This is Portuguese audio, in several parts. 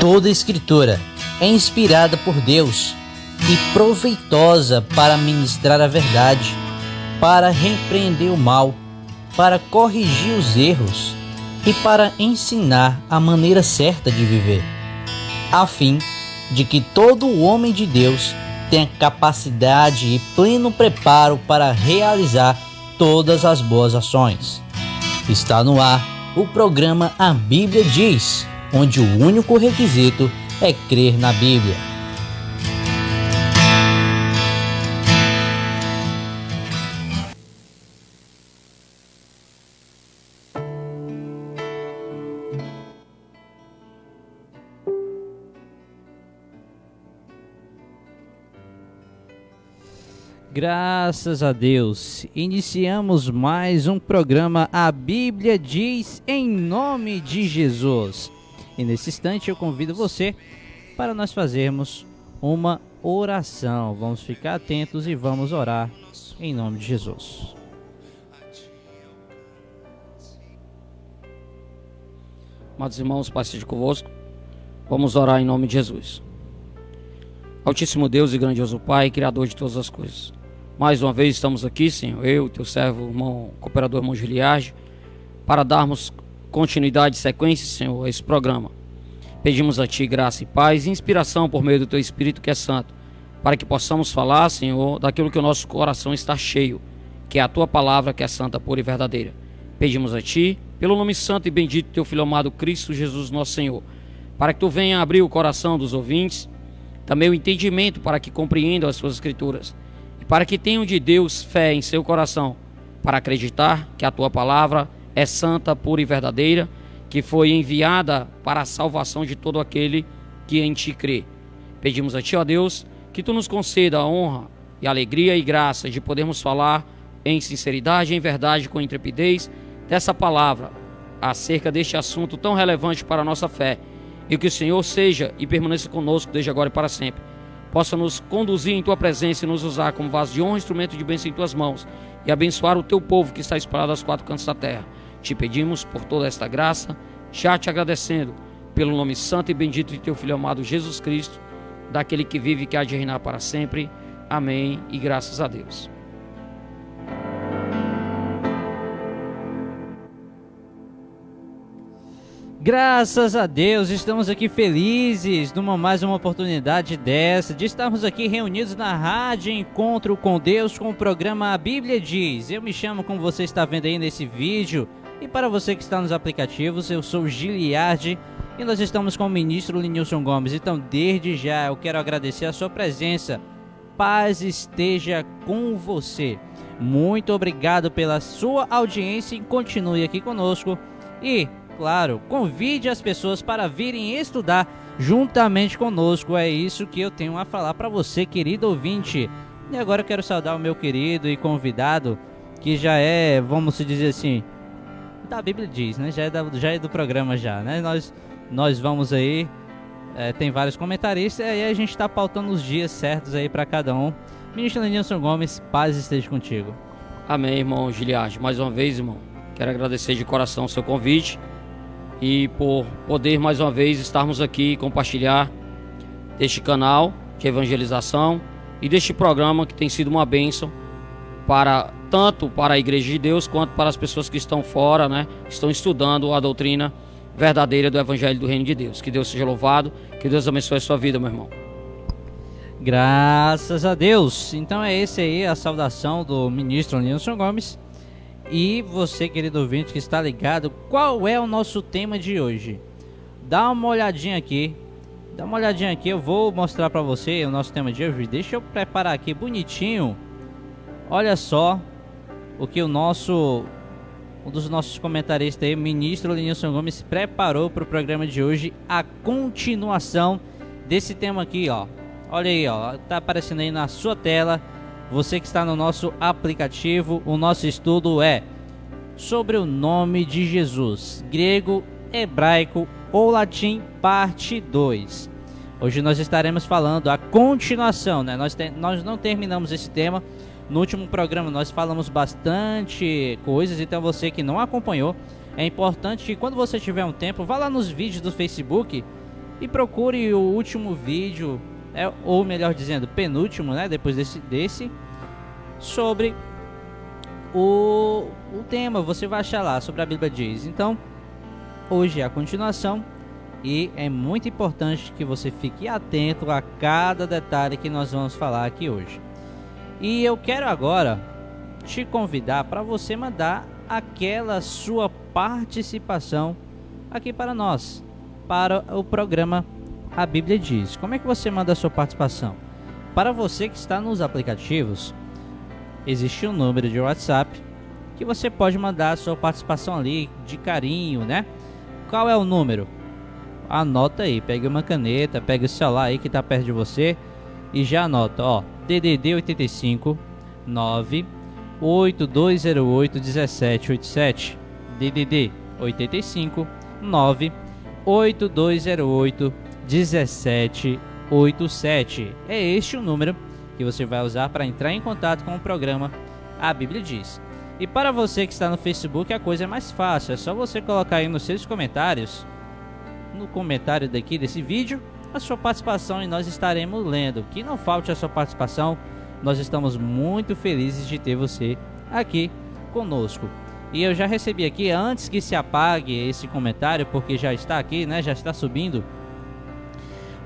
Toda Escritura é inspirada por Deus e proveitosa para ministrar a verdade, para repreender o mal, para corrigir os erros e para ensinar a maneira certa de viver, a fim de que todo homem de Deus tenha capacidade e pleno preparo para realizar todas as boas ações. Está no ar o programa A Bíblia Diz, onde o único requisito é crer na Bíblia. Graças a Deus, iniciamos mais um programa A Bíblia Diz, em nome de Jesus. E nesse instante eu convido você para nós fazermos uma oração. Vamos ficar atentos e vamos orar em nome de Jesus. Amados irmãos, Pai seja convosco. Vamos orar em nome de Jesus. Altíssimo Deus e grandioso Pai, Criador de todas as coisas. Mais uma vez estamos aqui, Senhor, eu, teu servo, irmão, cooperador, irmão Giliardi, para darmos continuidade e sequência, Senhor, a esse programa. Pedimos a Ti graça e paz e inspiração por meio do Teu Espírito que é santo, para que possamos falar, Senhor, daquilo que o nosso coração está cheio, que é a Tua palavra que é santa, pura e verdadeira. Pedimos a Ti, pelo nome santo e bendito do Teu Filho amado Cristo Jesus nosso Senhor, para que Tu venha abrir o coração dos ouvintes, também o entendimento para que compreendam as Suas Escrituras, para que tenham de Deus fé em seu coração, para acreditar que a Tua palavra é santa, pura e verdadeira, que foi enviada para a salvação de todo aquele que em Ti crê. Pedimos a Ti, ó Deus, que Tu nos conceda a honra e alegria e graça de podermos falar em sinceridade e em verdade, com intrepidez, dessa palavra, acerca deste assunto tão relevante para a nossa fé, e que o Senhor seja e permaneça conosco desde agora e para sempre. Possa nos conduzir em Tua presença e nos usar como vaso de honra, instrumento de bênção em Tuas mãos, e abençoar o Teu povo que está espalhado aos quatro cantos da terra. Te pedimos por toda esta graça, já te agradecendo pelo nome santo e bendito de Teu Filho amado Jesus Cristo, daquele que vive e que há de reinar para sempre. Amém e graças a Deus. Graças a Deus, estamos aqui felizes numa mais uma oportunidade dessa, de estarmos aqui reunidos na Rádio Encontro com Deus, com o programa A Bíblia Diz. Eu me chamo, como você está vendo aí nesse vídeo, e para você que está nos aplicativos, eu sou Giliardi e nós estamos com o ministro Linilson Gomes. Então, desde já, eu quero agradecer a sua presença. Paz esteja com você. Muito obrigado pela sua audiência e continue aqui conosco. E claro, convide as pessoas para virem estudar juntamente conosco. É isso que eu tenho a falar para você, querido ouvinte. E agora eu quero saudar o meu querido e convidado, que já é, vamos dizer assim, da Bíblia Diz, né? Já é do programa já, né? Nós vamos aí, tem vários comentaristas, e aí a gente está pautando os dias certos aí para cada um. Ministro Lenilson Gomes, paz esteja contigo. Amém, irmão Giliardi. Mais uma vez, irmão, quero agradecer de coração o seu convite, e por poder mais uma vez estarmos aqui e compartilhar deste canal de evangelização e deste programa que tem sido uma bênção tanto para a Igreja de Deus quanto para as pessoas que estão fora, né, que estão estudando a doutrina verdadeira do Evangelho do Reino de Deus. Que Deus seja louvado, que Deus abençoe a sua vida, meu irmão. Graças a Deus. Então é esse aí a saudação do ministro Linilson Gomes. E você, querido ouvinte que está ligado, qual é o nosso tema de hoje? Dá uma olhadinha aqui, eu vou mostrar para você o nosso tema de hoje. Deixa eu preparar aqui bonitinho. Olha só o que um dos nossos comentaristas aí, ministro Linilson Gomes, preparou para o programa de hoje, a continuação desse tema aqui, ó. Olha aí, ó, tá aparecendo aí na sua tela. Você que está no nosso aplicativo, o nosso estudo é sobre o nome de Jesus, grego, hebraico ou latim, parte 2. Hoje nós estaremos falando a continuação, né? Nós não terminamos esse tema. No último programa nós falamos bastante coisas, então você que não acompanhou, é importante que quando você tiver um tempo, vá lá nos vídeos do Facebook e procure o último vídeo, ou melhor dizendo, penúltimo, né, depois desse sobre o tema. Você vai achar lá sobre a Bíblia diz. Então, hoje é a continuação e é muito importante que você fique atento a cada detalhe que nós vamos falar aqui hoje. E eu quero agora te convidar para você mandar aquela sua participação aqui para nós, para o programa A Bíblia Diz. Como é que você manda a sua participação? Para você que está nos aplicativos, existe um número de WhatsApp que você pode mandar a sua participação ali de carinho, né? Qual é o número? Anota aí, pega uma caneta, pega o celular aí que está perto de você e já anota, ó, DDD 85 98208 1787, DDD 85 98208 1787. É este o número que você vai usar para entrar em contato com o programa A Bíblia Diz. E para você que está no Facebook, a coisa é mais fácil, é só você colocar aí nos seus comentários, no comentário desse vídeo, a sua participação e nós estaremos lendo. Que não falte a sua participação, nós estamos muito felizes de ter você aqui conosco. E eu já recebi aqui, antes que se apague esse comentário, porque já está aqui, né, já está subindo,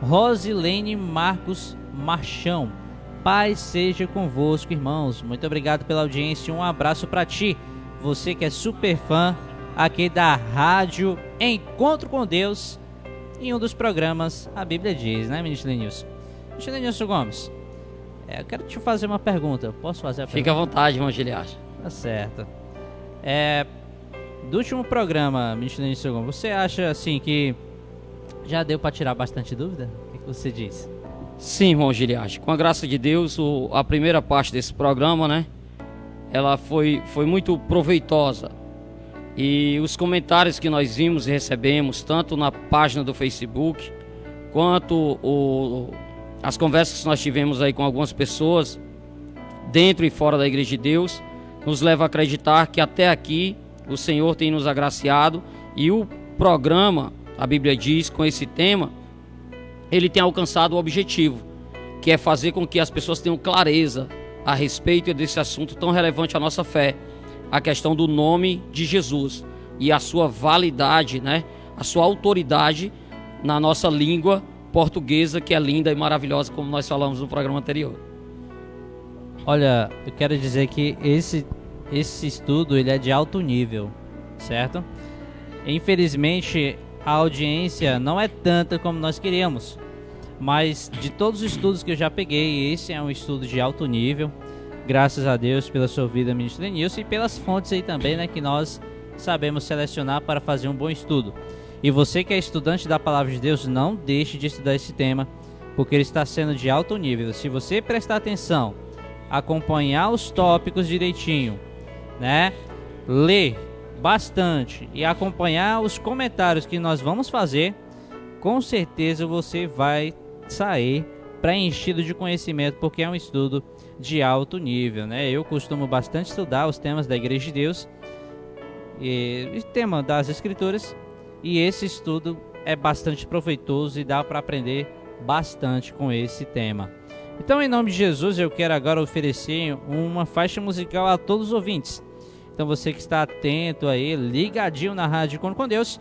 Rosilene Marcos Marchão. Paz seja convosco, irmãos. Muito obrigado pela audiência. Um abraço para ti, você que é super fã aqui da rádio Encontro com Deus, em um dos programas A Bíblia Diz, né, Ministro Lenilson? Ministro Lenilson Gomes, eu quero te fazer uma pergunta. Posso fazer a pergunta? Fica à vontade, irmão Giliard. Tá certo. Do último programa, Ministro Lenilson Gomes, você acha assim que já deu para tirar bastante dúvida? O que você diz? Sim, irmão Giliard. Com a graça de Deus, a primeira parte desse programa, né, ela foi muito proveitosa. E os comentários que nós vimos e recebemos, tanto na página do Facebook, quanto as conversas que nós tivemos aí com algumas pessoas, dentro e fora da Igreja de Deus, nos leva a acreditar que até aqui o Senhor tem nos agraciado e o programa, a Bíblia Diz, com esse tema, ele tem alcançado o objetivo, que é fazer com que as pessoas tenham clareza a respeito desse assunto tão relevante à nossa fé, a questão do nome de Jesus e a sua validade, né? A sua autoridade na nossa língua portuguesa, que é linda e maravilhosa, como nós falamos no programa anterior. Olha, eu quero dizer que esse estudo ele é de alto nível, certo? Infelizmente, a audiência não é tanta como nós queríamos, mas de todos os estudos que eu já peguei, esse é um estudo de alto nível. Graças a Deus pela sua vida, Ministro Lenilson, e pelas fontes aí também, né, que nós sabemos selecionar para fazer um bom estudo. E você que é estudante da Palavra de Deus, não deixe de estudar esse tema, porque ele está sendo de alto nível. Se você prestar atenção, acompanhar os tópicos direitinho, né, ler bastante e acompanhar os comentários que nós vamos fazer, com certeza você vai sair preenchido de conhecimento, porque é um estudo de alto nível, né? Eu costumo bastante estudar os temas da Igreja de Deus e tema das Escrituras, e esse estudo é bastante proveitoso e dá para aprender bastante com esse tema. Então, em nome de Jesus, eu quero agora oferecer uma faixa musical a todos os ouvintes. Então, você que está atento aí, ligadinho na Rádio Encontro com Deus,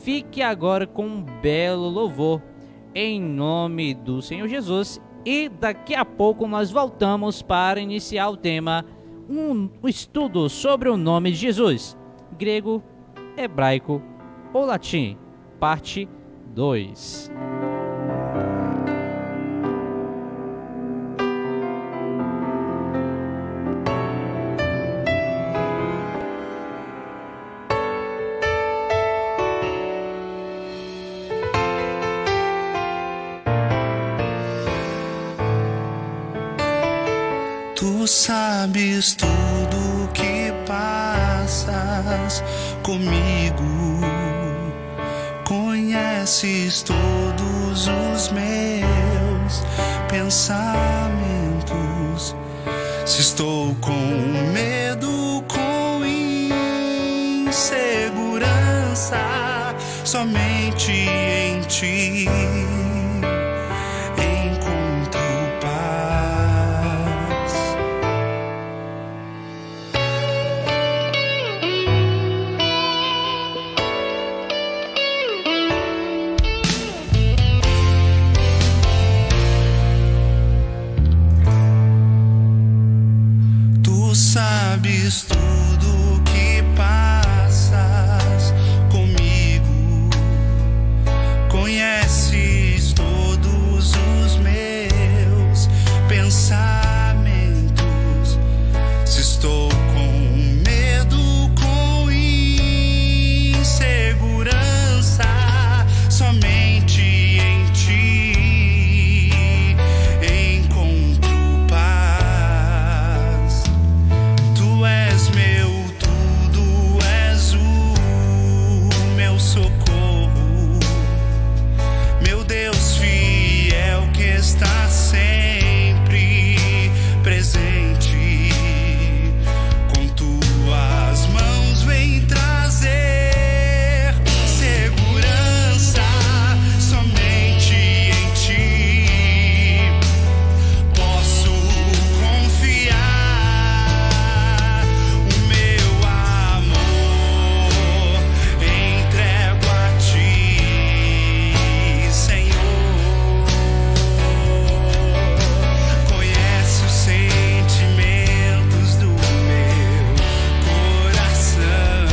fique agora com um belo louvor em nome do Senhor Jesus. E daqui a pouco nós voltamos para iniciar o tema, o estudo sobre o nome de Jesus, grego, hebraico ou latim, parte 2. Tu sabes tudo que passas comigo, conheces todos os meus pensamentos. Se estou com medo, com insegurança, somente em ti encontro paz. Tu sabes tudo que passas comigo, conheces todos os meus pensamentos. Se estou com medo, com insegurança, somente em ti encontro paz. Tu és meu tudo, és o meu socorro, meu Deus fiel que está sempre presente. Com tuas mãos vem trazer segurança, somente em ti posso confiar. O meu amor entrego a ti, Senhor. Conhece os sentimentos do meu coração,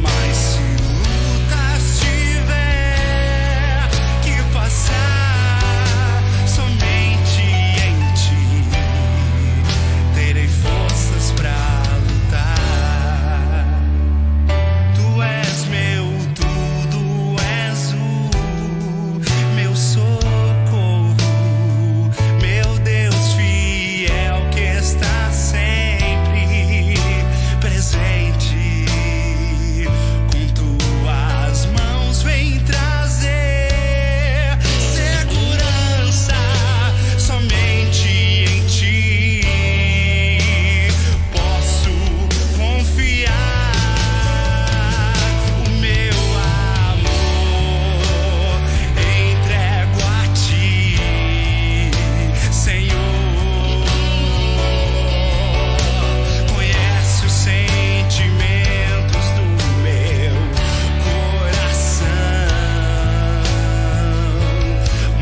mas se lutas tiver que passar, somente em ti terei forças pra lutar. Tu és meu tudo, és o meu socorro, meu Deus fiel que está sempre presente. Com tuas mãos vem trazer segurança, somente em ti posso confiar. O meu amor entrego a ti, Senhor. Conhece os sentimentos do meu coração,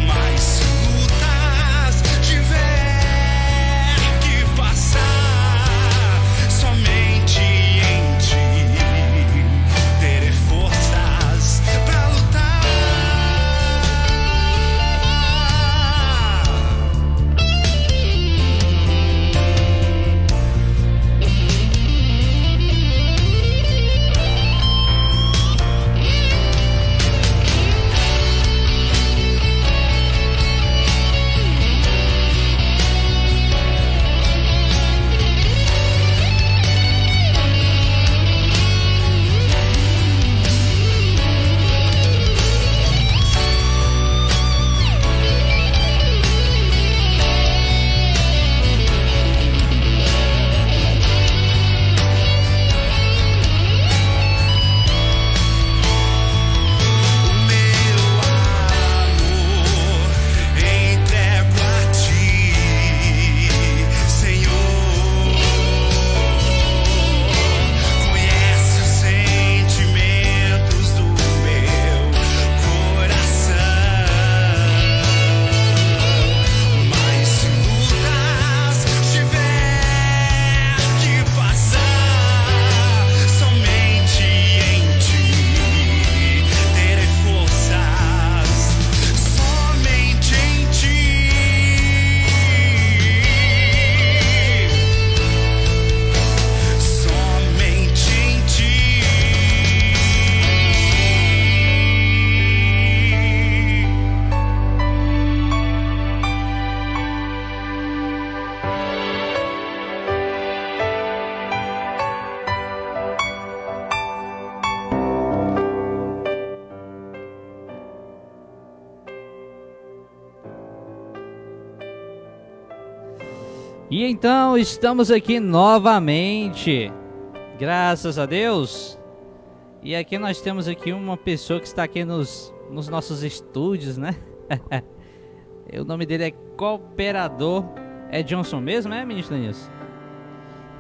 mas se lutas tiver que passar, somente em ti terei forças pra lutar. O meu amor entrego a ti, Senhor. Conhece os sentimentos do meu coração, mas se lutas tiver que passar, somente em ti terei forças, somente em ti, somente em ti. E então estamos aqui novamente, graças a Deus. E aqui nós temos aqui uma pessoa que está aqui nos nossos estúdios, né? O nome dele é Cooperador. É Johnson mesmo, é, ministro Nilson?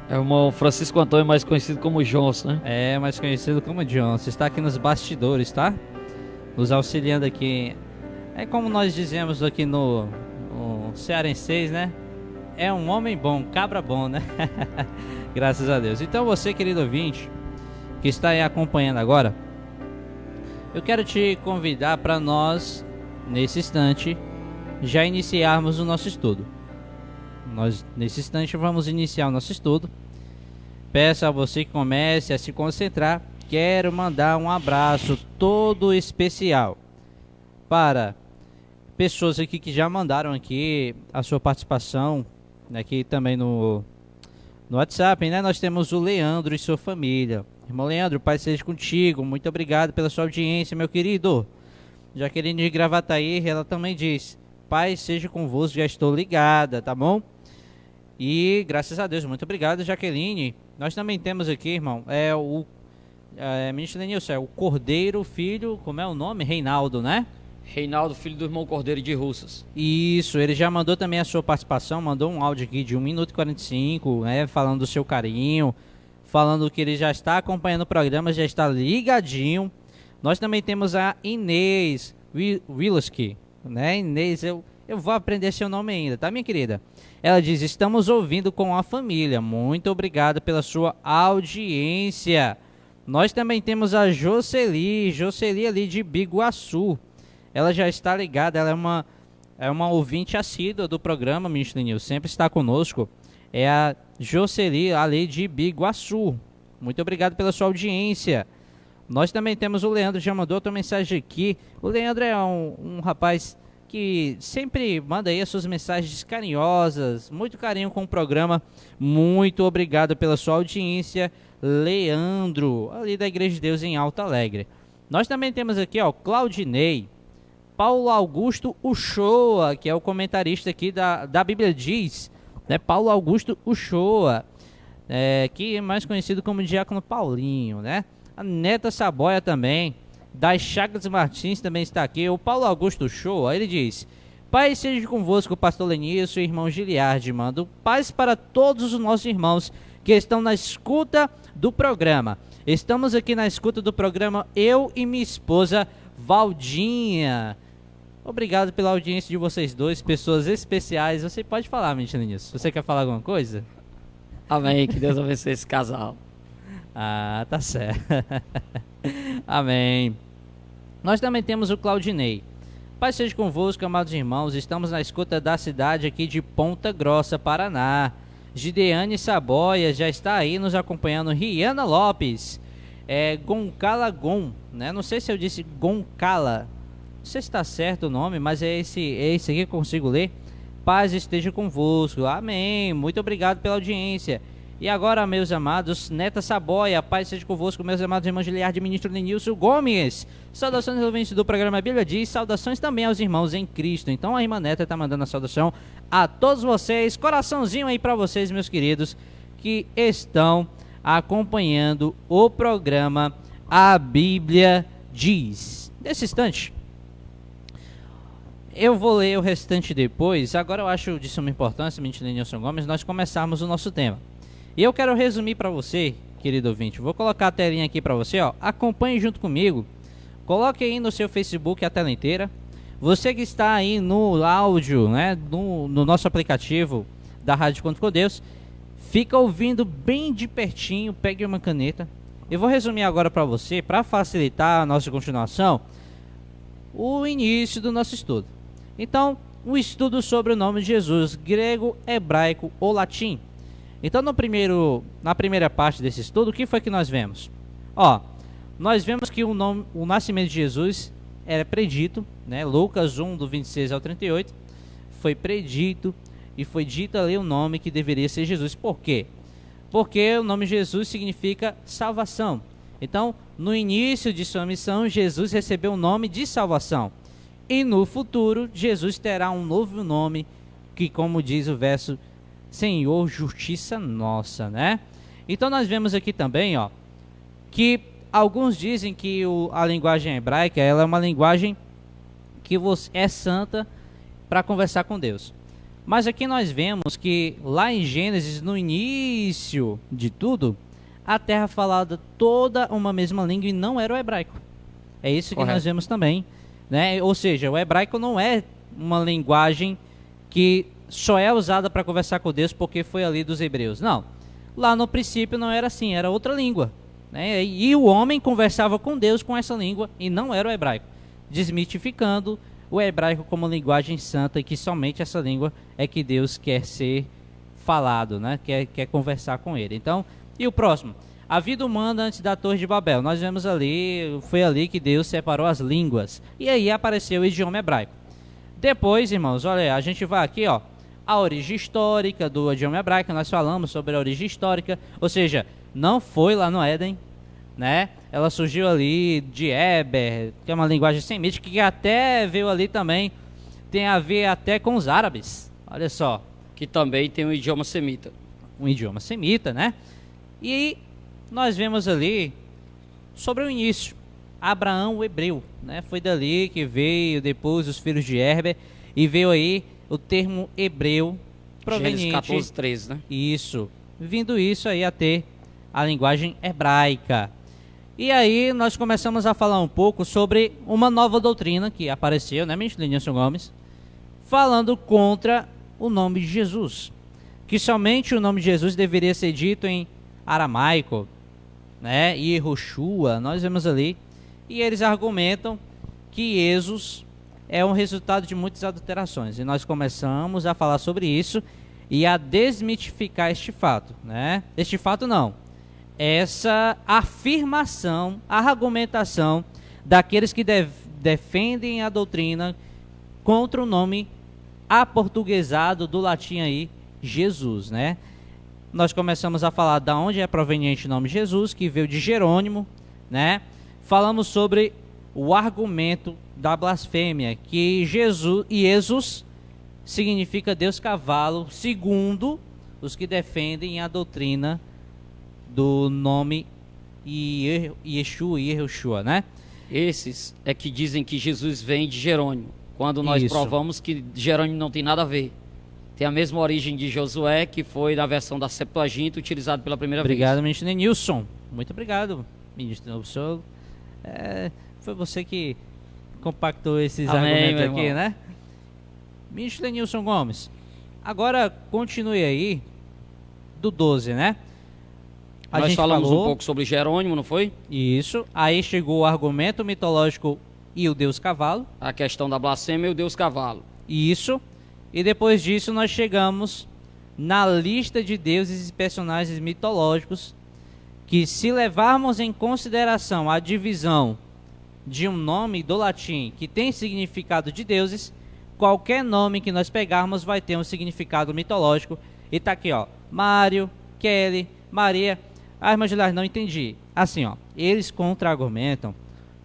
É o irmão Francisco Antônio, mais conhecido como Johnson, né? É, mais conhecido como Johnson. Está aqui nos bastidores, tá? Nos auxiliando aqui. É como nós dizemos aqui no cearenseis, né? É um homem bom, cabra bom, né? Graças a Deus. Então você, querido ouvinte, que está aí acompanhando agora, eu quero te convidar para nós, nesse instante, já iniciarmos o nosso estudo. Nós, nesse instante, vamos iniciar o nosso estudo. Peço a você que comece a se concentrar. Quero mandar um abraço todo especial para pessoas aqui que já mandaram aqui a sua participação, aqui também no WhatsApp, né? Nós temos o Leandro e sua família. Irmão Leandro, Pai seja contigo. Muito obrigado pela sua audiência, meu querido. Jaqueline de Gravataí, ela também diz: Pai seja convosco, já estou ligada, tá bom? E graças a Deus, muito obrigado, Jaqueline. Nós também temos aqui, irmão, ministro Denilson, é o Cordeiro Filho, como é o nome? Reinaldo, né? Reinaldo, filho do irmão Cordeiro de Russas. Isso, ele já mandou também a sua participação, mandou um áudio aqui de 1 minuto e 45, né? Falando do seu carinho, falando que ele já está acompanhando o programa, já está ligadinho. Nós também temos a Inês Wiloski, né? Inês, eu vou aprender seu nome ainda, tá, minha querida? Ela diz: estamos ouvindo com a família. Muito obrigado pela sua audiência. Nós também temos a Jocely ali de Biguaçu. Ela já está ligada, ela é uma ouvinte assídua do programa, ministro Nilson, sempre está conosco. É a Jocely ali de Biguaçu. Muito obrigado pela sua audiência. Nós também temos o Leandro, já mandou outra mensagem aqui. O Leandro é um rapaz que sempre manda aí as suas mensagens carinhosas, muito carinho com o programa. Muito obrigado pela sua audiência, Leandro, ali da Igreja de Deus em Alto Alegre. Nós também temos aqui, ó, Claudinei, Paulo Augusto Uchoa, que é o comentarista aqui da Bíblia Diz, né? Paulo Augusto Uchoa, que é mais conhecido como Diácono Paulinho, né? A Neta Saboia também, das Chagas Martins também está aqui. O Paulo Augusto Uchoa, ele diz: Pai seja convosco, pastor Lenilson e irmão Giliardi. Mando paz para todos os nossos irmãos que estão na escuta do programa. Estamos aqui na escuta do programa, eu e minha esposa Valdinha. Obrigado pela audiência de vocês dois, pessoas especiais. Você pode falar, mentira nisso. Você quer falar alguma coisa? Amém, que Deus abençoe esse casal. Ah, tá certo. Amém. Nós também temos o Claudinei. Pai seja convosco, amados irmãos. Estamos na escuta da cidade aqui de Ponta Grossa, Paraná. Gideane Saboia já está aí nos acompanhando. Riana Lopes, Goncala Gon, né? Não sei se eu disse Goncala, não sei se está certo o nome, mas é esse aqui que eu consigo ler. Paz esteja convosco, amém. Muito obrigado pela audiência. E agora, meus amados, Neta Saboia, paz seja convosco, meus amados irmãos Giliardi, ministro Lenilson Gomes. Saudações ouvintes do programa Bíblia Diz, saudações também aos irmãos em Cristo. Então a irmã Neta está mandando a saudação a todos vocês. Coraçãozinho aí para vocês, meus queridos, que estão acompanhando o programa A Bíblia Diz. Nesse instante, eu vou ler o restante depois. Agora eu acho de suma importância, ministro Lenilson Gomes, nós começarmos o nosso tema. E eu quero resumir para você, querido ouvinte. Vou colocar a telinha aqui para você, ó. Acompanhe junto comigo. Coloque aí no seu Facebook a tela inteira. Você que está aí no áudio, né, no nosso aplicativo da Rádio Conto com Deus, fica ouvindo bem de pertinho. Pegue uma caneta. Eu vou resumir agora para você, para facilitar a nossa continuação, o início do nosso estudo. Então, um estudo sobre o nome de Jesus, grego, hebraico ou latim. Então, na primeira parte desse estudo, o que foi que nós vemos? Nós vemos que o nascimento de Jesus era predito, né? Lucas 1, do 26 ao 38, foi predito e foi dito ali o nome que deveria ser Jesus. Por quê? Porque o nome Jesus significa salvação. Então, no início de sua missão, Jesus recebeu o nome de salvação. E no futuro, Jesus terá um novo nome, que, como diz o verso, Senhor, justiça nossa, né? Então nós vemos aqui também, ó, que alguns dizem que a linguagem hebraica ela é uma linguagem que é santa para conversar com Deus. Mas aqui nós vemos que lá em Gênesis, no início de tudo, a terra falava toda uma mesma língua e não era o hebraico. É isso que Correto. nós vemos também, né? Ou seja, o hebraico não é uma linguagem que só é usada para conversar com Deus porque foi ali dos hebreus. Não. Lá no princípio não era assim, era outra língua, né? E o homem conversava com Deus com essa língua e não era o hebraico, desmitificando o hebraico como linguagem santa e que somente essa língua é que Deus quer ser falado, né? Quer conversar com ele. Então, e o próximo? A vida humana antes da Torre de Babel. Nós vemos ali, foi ali que Deus separou as línguas. E aí apareceu o idioma hebraico. Depois, irmãos, olha, a gente vai aqui, ó, a origem histórica do idioma hebraico. Nós falamos sobre a origem histórica, ou seja, não foi lá no Éden, né? Ela surgiu ali de Éber, que é uma linguagem semítica, que até veio ali também, tem a ver até com os árabes. Olha só, Que também tem um idioma semita. um idioma semita, né? E nós vemos ali sobre o início, Abraão o hebreu, né? Foi dali que veio depois os filhos de Herber e veio aí o termo hebreu Gênesis proveniente 14, 13, né? isso, vindo isso aí a ter a linguagem hebraica. E aí nós começamos a falar um pouco sobre uma nova doutrina que apareceu, né, ministro Lenilson Gomes, falando contra o nome de Jesus, que somente o nome de Jesus deveria ser dito em aramaico, né, Yehoshua, nós vemos ali, e eles argumentam que Jesus é um resultado de muitas adulterações, e nós começamos a falar sobre isso e a desmitificar este fato, né, este fato não, essa afirmação, a argumentação daqueles que defendem a doutrina contra o nome aportuguesado do latim aí, Jesus, né? Nós começamos a falar da onde é proveniente o nome Jesus, que veio de Jerônimo, né? Falamos sobre o argumento da blasfêmia, que Jesus significa Deus cavalo, segundo os que defendem a doutrina do nome Yehoshua, né? Esses é que dizem que Jesus vem de Jerônimo, quando nós Isso. provamos que Jerônimo não tem nada a ver. Tem a mesma origem de Josué, que foi na versão da Septuaginta, utilizado pela primeira Obrigado, vez. ministro Nenilson. Muito obrigado, ministro. O senhor, foi você que compactou esses Amém, argumentos meu aqui, irmão. né? Ministro Lenilson Gomes, agora continue aí do 12, né? Nós falamos um pouco sobre Jerônimo, não foi? Isso. Aí chegou o argumento mitológico e o Deus cavalo. A questão da blasfêmia e o Deus cavalo. Isso. E depois disso nós chegamos na lista de deuses e personagens mitológicos que, se levarmos em consideração a divisão de um nome do latim que tem significado de deuses, qualquer nome que nós pegarmos vai ter um significado mitológico. E tá aqui, ó, Mário, Kelly, Maria. Ah, irmã Gilar, não entendi. Assim, ó, eles contra-argumentam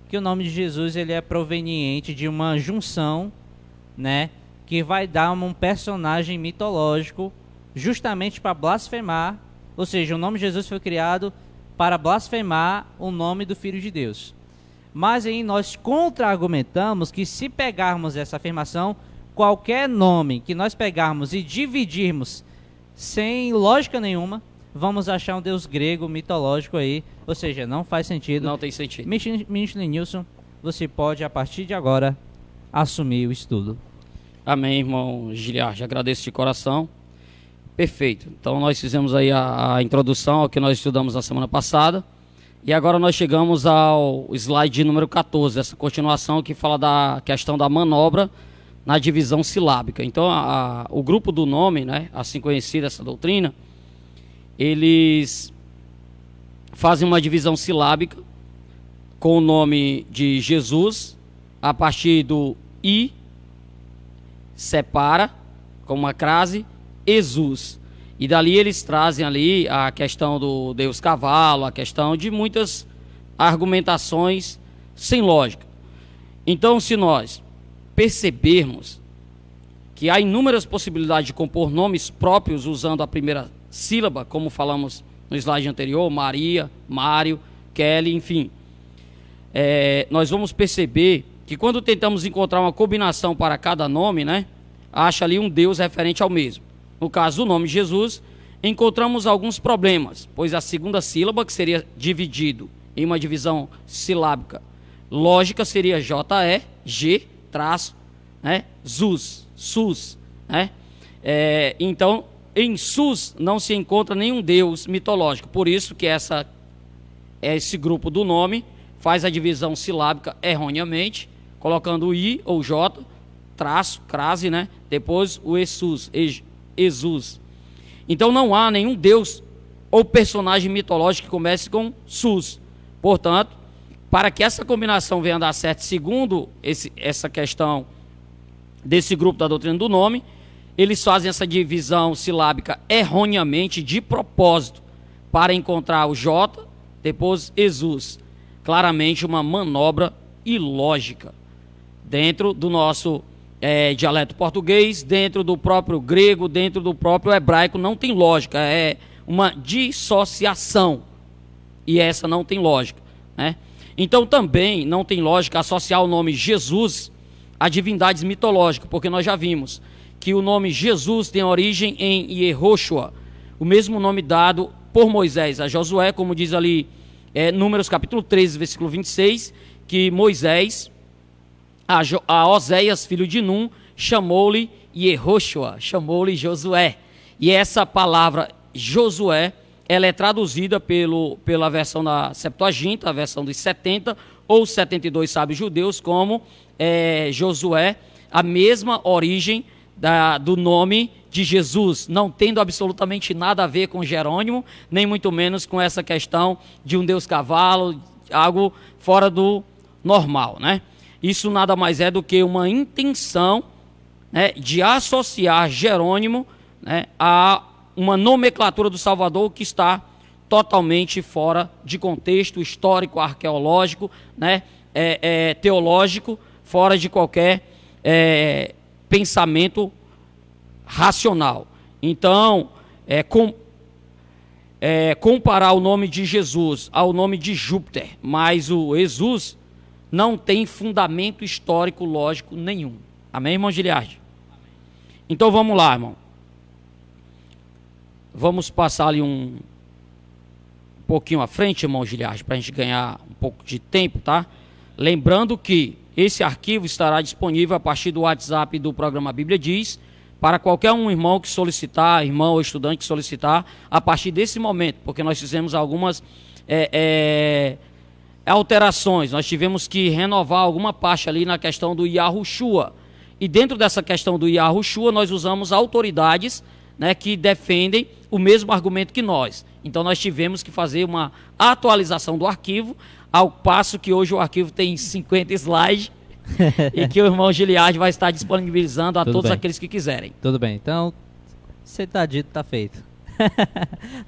que o nome de Jesus ele é proveniente de uma junção, né, que vai dar um personagem mitológico justamente para blasfemar, ou seja, o nome de Jesus foi criado para blasfemar o nome do Filho de Deus. Mas aí nós contra-argumentamos que, se pegarmos essa afirmação, qualquer nome que nós pegarmos e dividirmos sem lógica nenhuma, vamos achar um deus grego mitológico aí, ou seja, não faz sentido. Não tem sentido. Ministro Lenilson, você pode, a partir de agora, assumir o estudo. Amém, irmão Giliard. Agradeço de coração. Perfeito. Então nós fizemos aí a introdução ao que nós estudamos na semana passada. E agora nós chegamos ao slide número 14, essa continuação que fala da questão da manobra na divisão silábica. Então o grupo do nome, né, assim conhecida essa doutrina, eles fazem uma divisão silábica com o nome de Jesus, a partir do I, separa, com uma crase, Jesus. E dali eles trazem ali a questão do Deus cavalo, a questão de muitas argumentações sem lógica. Então, se nós percebermos que há inúmeras possibilidades de compor nomes próprios usando a primeira sílaba, como falamos no slide anterior, Maria, Mário, Kelly, enfim. Nós vamos perceber que quando tentamos encontrar uma combinação para cada nome, né, acha ali um Deus referente ao mesmo. No caso do nome Jesus, encontramos alguns problemas, pois a segunda sílaba, que seria dividido em uma divisão silábica lógica, seria J-E-G, traço, né, Zus, Sus, né? Então, em Sus não se encontra nenhum Deus mitológico, por isso que esse grupo do nome faz a divisão silábica erroneamente, colocando o I ou J, traço, crase, né? Depois o Jesus. Então não há nenhum Deus ou personagem mitológico que comece com Sus. Portanto, para que essa combinação venha a dar certo, segundo essa questão desse grupo da doutrina do nome, eles fazem essa divisão silábica erroneamente, de propósito, para encontrar o J, depois Jesus. Claramente uma manobra ilógica dentro do nosso dialeto português, dentro do próprio grego, dentro do próprio hebraico. Não tem lógica, é uma dissociação, e essa não tem lógica, né? Então também não tem lógica associar o nome Jesus a divindades mitológicas, porque nós já vimos que o nome Jesus tem origem em Yehoshua, o mesmo nome dado por Moisés a Josué, como diz ali Números capítulo 13, versículo 26, que Moisés a Oséias, filho de Num, chamou-lhe Yehoshua, chamou-lhe Josué. E essa palavra Josué, ela é traduzida pela versão da Septuaginta, a versão dos 70 ou 72 sábios judeus, como Josué, a mesma origem do nome de Jesus, não tendo absolutamente nada a ver com Jerônimo, nem muito menos com essa questão de um Deus cavalo, algo fora do normal, né? Isso nada mais é do que uma intenção, né, de associar Jerônimo, né, a uma nomenclatura do Salvador que está totalmente fora de contexto histórico, arqueológico, né, teológico, fora de qualquer pensamento racional. Então, comparar o nome de Jesus ao nome de Júpiter, mas o Jesus não tem fundamento histórico lógico nenhum. Amém, irmão Giliardi? Então vamos lá, irmão. Vamos passar ali um pouquinho à frente, irmão Giliardi, para a gente ganhar um pouco de tempo, tá? Lembrando que esse arquivo estará disponível a partir do WhatsApp do programa Bíblia Diz, para qualquer um irmão que solicitar, irmão ou estudante que solicitar, a partir desse momento, porque nós fizemos algumas alterações, nós tivemos que renovar alguma parte ali na questão do Yahushua, e dentro dessa questão do Yahushua nós usamos autoridades, né, que defendem o mesmo argumento que nós. Então nós tivemos que fazer uma atualização do arquivo, ao passo que hoje o arquivo tem 50 slides e que o irmão Giliardi vai estar disponibilizando a todos aqueles que quiserem. Tudo bem, então, você tá dito, tá feito.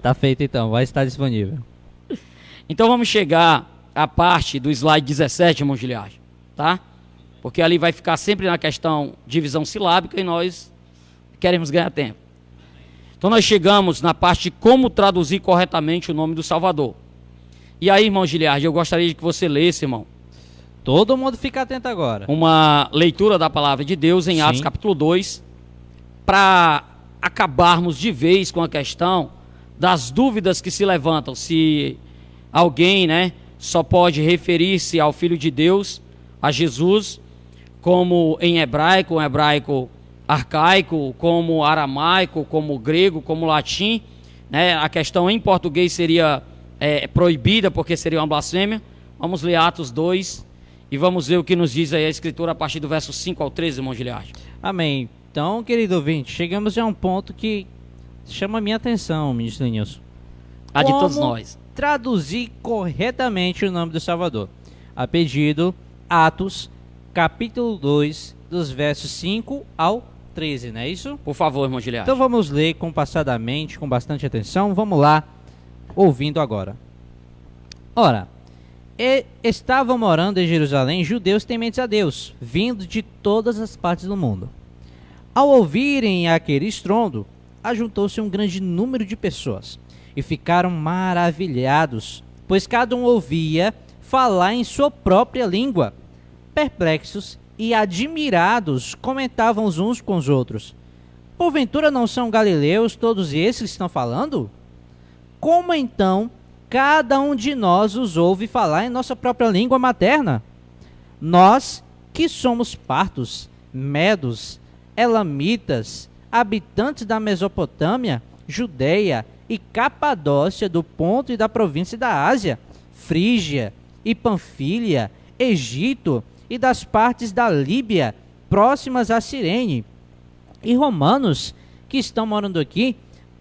Tá feito então, vai estar disponível. Então vamos chegar à parte do slide 17, irmão Giliardi, tá? Porque ali vai ficar sempre na questão divisão silábica e nós queremos ganhar tempo. Então nós chegamos na parte de como traduzir corretamente o nome do Salvador. E aí, irmão Giliardi, eu gostaria de que você lesse, irmão. Todo mundo fica atento agora. Uma leitura da palavra de Deus em Atos capítulo 2, para acabarmos de vez com a questão das dúvidas que se levantam. Se alguém, né, só pode referir-se ao Filho de Deus, a Jesus, como em hebraico, um hebraico arcaico, como aramaico, como grego, como latim, né? A questão em português seria proibida, porque seria uma blasfêmia. Vamos ler Atos 2 e vamos ver o que nos diz aí a Escritura a partir do verso 5 ao 13, irmão Giliardi. Amém. Então, querido ouvinte, chegamos a um ponto que chama a minha atenção, ministro Nilson. A de todos nós. Traduzir corretamente o nome do Salvador. A pedido, Atos, capítulo 2, dos versos 5 ao 13, não é isso? Por favor, irmão Giliardi. Então vamos ler compassadamente, com bastante atenção. Vamos lá, ouvindo agora. Ora, estavam morando em Jerusalém judeus tementes a Deus, vindos de todas as partes do mundo. Ao ouvirem aquele estrondo, ajuntou-se um grande número de pessoas, e ficaram maravilhados pois cada um ouvia falar em sua própria língua. Perplexos e admirados, comentavam uns com os outros: porventura não são galileus todos esses que estão falando? Como então cada um de nós os ouve falar em nossa própria língua materna? Nós que somos partos, medos, elamitas, habitantes da Mesopotâmia, Judeia e Capadócia, do Ponto e da província da Ásia, Frígia e Panfília, Egito e das partes da Líbia próximas a Cirene, e romanos que estão morando aqui,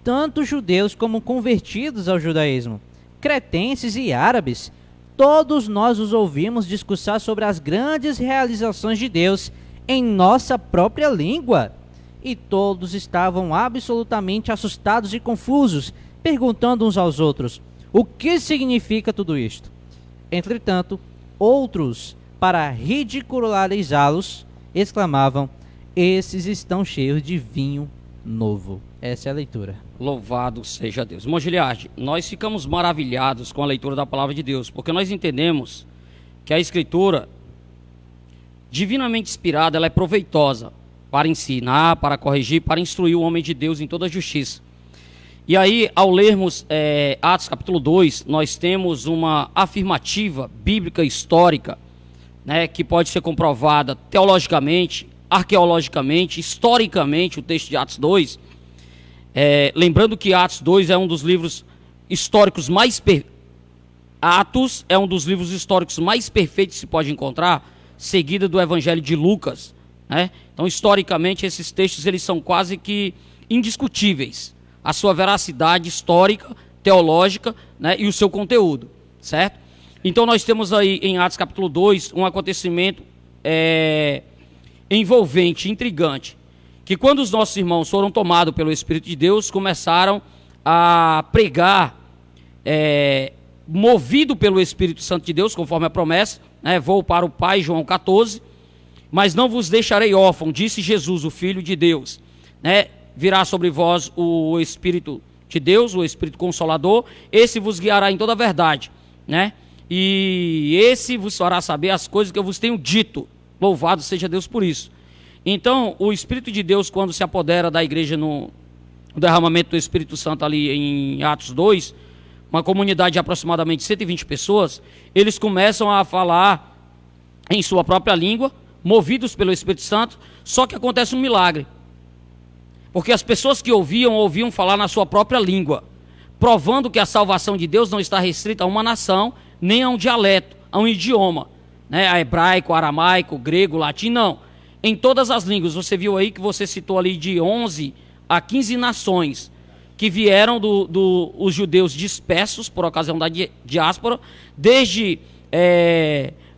tanto judeus como convertidos ao judaísmo, cretenses e árabes, todos nós os ouvimos discursar sobre as grandes realizações de Deus em nossa própria língua. E todos estavam absolutamente assustados e confusos, perguntando uns aos outros: o que significa tudo isto? Entretanto, outros, para ridicularizá-los, exclamavam: esses estão cheios de vinho novo. Essa é a leitura. Louvado seja Deus. Irmão Giliardi, nós ficamos maravilhados com a leitura da palavra de Deus, porque nós entendemos que a Escritura, divinamente inspirada, ela é proveitosa para ensinar, para corrigir, para instruir o homem de Deus em toda a justiça. E aí, ao lermos Atos capítulo 2, nós temos uma afirmativa bíblica histórica, né, que pode ser comprovada teologicamente, arqueologicamente, historicamente, o texto de Atos 2. Lembrando que Atos 2 é um dos livros históricos mais Atos é um dos livros históricos mais perfeitos que se pode encontrar, seguida do Evangelho de Lucas, né? Então, historicamente, esses textos eles são quase que indiscutíveis, a sua veracidade histórica, teológica, né, e o seu conteúdo, certo? Então, nós temos aí em Atos capítulo 2 um acontecimento envolvente, intrigante, que quando os nossos irmãos foram tomados pelo Espírito de Deus, começaram a pregar, movido pelo Espírito Santo de Deus, conforme a promessa, né, vou para o Pai, João 14, mas não vos deixarei órfão, disse Jesus, o Filho de Deus, né, virá sobre vós o Espírito de Deus, o Espírito Consolador, esse vos guiará em toda a verdade, né, e esse vos fará saber as coisas que eu vos tenho dito, louvado seja Deus por isso. Então, o Espírito de Deus, quando se apodera da igreja no derramamento do Espírito Santo ali em Atos 2, uma comunidade de aproximadamente 120 pessoas, eles começam a falar em sua própria língua, movidos pelo Espírito Santo, só que acontece um milagre. Porque as pessoas que ouviam falar na sua própria língua, provando que a salvação de Deus não está restrita a uma nação, nem a um dialeto, a um idioma, né? A hebraico, aramaico, grego, latim, não. Em todas as línguas. Você viu aí que você citou ali de 11 a 15 nações que vieram os judeus dispersos por ocasião da diáspora, desde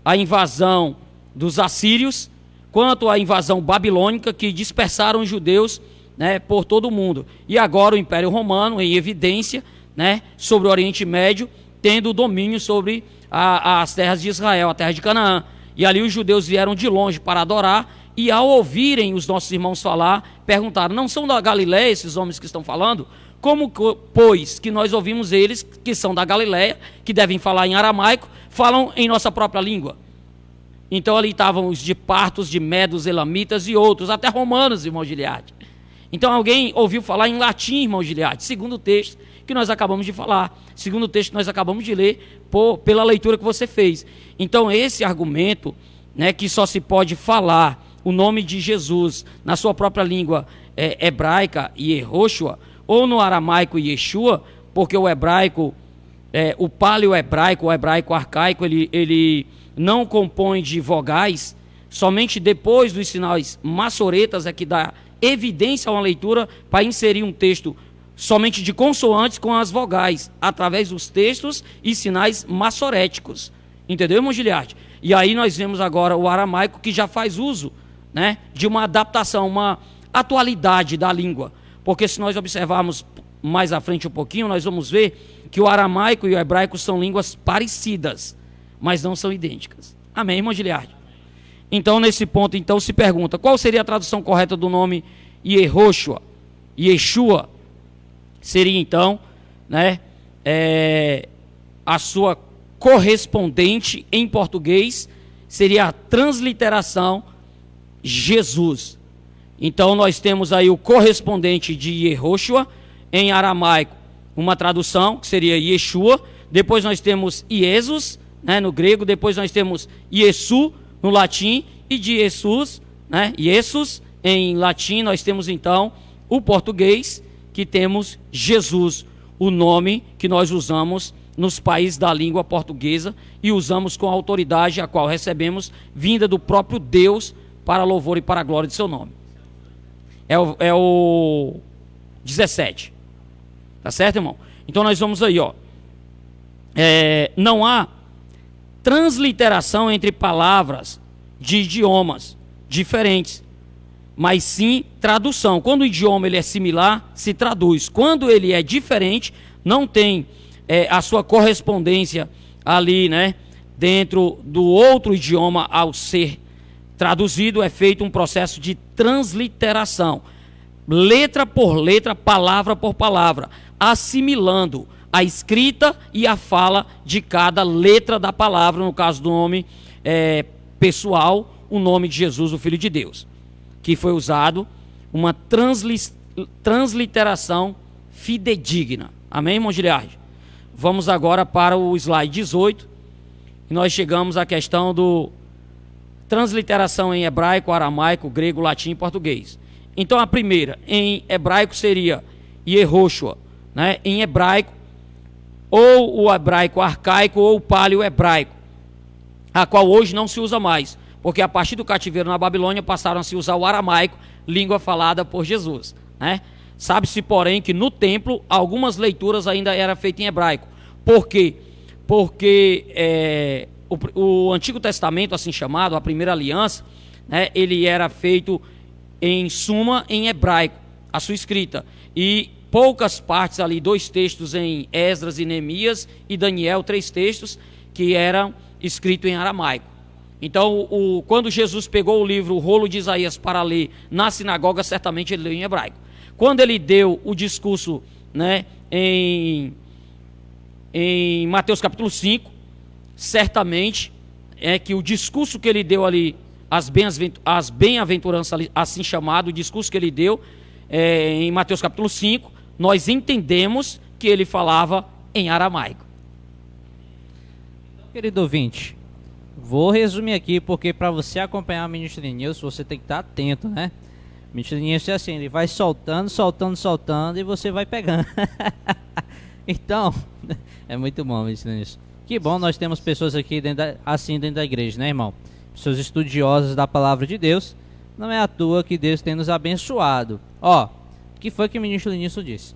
a invasão dos assírios, quanto a invasão babilônica, que dispersaram os judeus, né, por todo o mundo. E agora o Império Romano, em evidência, né, sobre o Oriente Médio, tendo o domínio sobre as terras de Israel, a terra de Canaã. E ali os judeus vieram de longe para adorar, e ao ouvirem os nossos irmãos falar, perguntaram: não são da Galileia esses homens que estão falando? Como, pois, que nós ouvimos eles, que são da Galileia, que devem falar em aramaico, falam em nossa própria língua? Então ali estavam os de partos, de medos, elamitas e outros, até romanos, irmão Giliardi. Então alguém ouviu falar em latim, irmão Giliardi, segundo o texto que nós acabamos de falar, segundo o texto que nós acabamos de ler, pela leitura que você fez. Então esse argumento, né, que só se pode falar o nome de Jesus na sua própria língua hebraica, Yehoshua, ou no aramaico Yeshua, porque o hebraico, o paleo-hebraico, o hebraico arcaico, ele não compõe de vogais, somente depois dos sinais massoretas é que dá evidência a uma leitura para inserir um texto somente de consoantes com as vogais, através dos textos e sinais massoréticos. Entendeu, irmão Giliardi? E aí nós vemos agora o aramaico, que já faz uso, né, de uma adaptação, uma atualidade da língua. Porque se nós observarmos mais à frente um pouquinho, nós vamos ver que o aramaico e o hebraico são línguas parecidas, mas não são idênticas. Amém, irmão Giliardi? Então, nesse ponto, então, se pergunta, qual seria a tradução correta do nome Yehoshua? Yeshua seria, então, né, a sua correspondente em português seria a transliteração Jesus. Então nós temos aí o correspondente de Yehoshua em aramaico, uma tradução que seria Yeshua. Depois nós temos Jesus, né, no grego. Depois nós temos Iesu no latim, e de Jesus, né, Jesus em latim. Nós temos então o português, que temos Jesus, o nome que nós usamos nos países da língua portuguesa e usamos com a autoridade a qual recebemos vinda do próprio Deus para louvor e para a glória de seu nome. É o 17. Tá certo, irmão? Então nós vamos aí, ó. Não há transliteração entre palavras de idiomas diferentes, mas sim tradução. Quando o idioma ele é similar, se traduz. Quando ele é diferente, não tem a sua correspondência ali, né, dentro do outro idioma ao ser traduzido, é feito um processo de transliteração, letra por letra, palavra por palavra, assimilando a escrita e a fala de cada letra da palavra, no caso do nome pessoal, o nome de Jesus, o Filho de Deus, que foi usado uma transliteração fidedigna. Amém, irmão Giliardi? Vamos agora para o slide 18, e nós chegamos à questão do transliteração em hebraico, aramaico, grego, latim e português. Então a primeira, em hebraico seria Yehoshua, né? Em hebraico, ou o hebraico arcaico ou o paleo-hebraico, a qual hoje não se usa mais, porque a partir do cativeiro na Babilônia passaram a se usar o aramaico, língua falada por Jesus, né? Sabe-se, porém, que no templo algumas leituras ainda eram feitas em hebraico. Por quê? Porque o Antigo Testamento, assim chamado, a primeira aliança, né, ele era feito em suma em hebraico, a sua escrita, e poucas partes ali, 2 textos em Esdras e Neemias, e Daniel, 3 textos que eram escritos em aramaico. Então, quando Jesus pegou o livro, o rolo de Isaías para ler na sinagoga, certamente ele leu em hebraico. Quando ele deu o discurso, né, em Mateus capítulo 5, certamente é que o discurso que ele deu ali, as bem-aventuranças, assim chamado, o discurso que ele deu em Mateus capítulo 5, nós entendemos que ele falava em aramaico. Querido ouvinte, vou resumir aqui, porque para você acompanhar o Ministry News, você tem que estar atento, né? O Ministry News é assim, ele vai soltando e você vai pegando. Então, é muito bom o Ministry News. Que bom, nós temos pessoas aqui dentro da igreja, né, irmão? Pessoas estudiosas da palavra de Deus. Não é à toa que Deus tem nos abençoado. Ó, o que foi que o Ministro Nilson disse?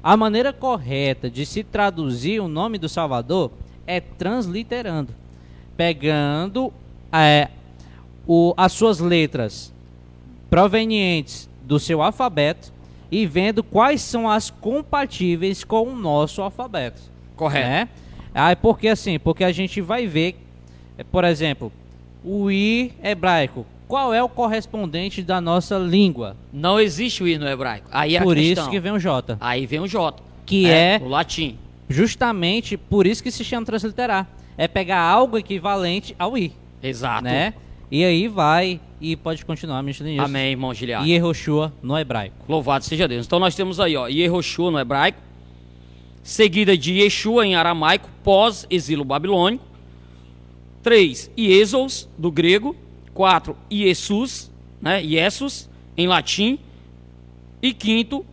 A maneira correta de se traduzir o nome do Salvador é transliterando, pegando as suas letras provenientes do seu alfabeto e vendo quais são as compatíveis com o nosso alfabeto. Correto. Né? Porque a gente vai ver, por exemplo, o I hebraico. Qual é o correspondente da nossa língua? Não existe o I no hebraico. Aí é por a questão. Isso que vem o J. Aí vem o J. Que é o latim. Justamente por isso que se chama transliterar. É pegar algo equivalente ao I. Exato. Né? E aí vai, e pode continuar, ministro Denilson. Amém, irmão Giliardi. Yehoshua no hebraico. Louvado seja Deus. Então nós temos aí, ó, Yehoshua no hebraico, seguida de Yeshua em aramaico, pós-exílio babilônico. 3, Iesos, do grego. 4, Iesus, né, Iesus, em latim. E 5,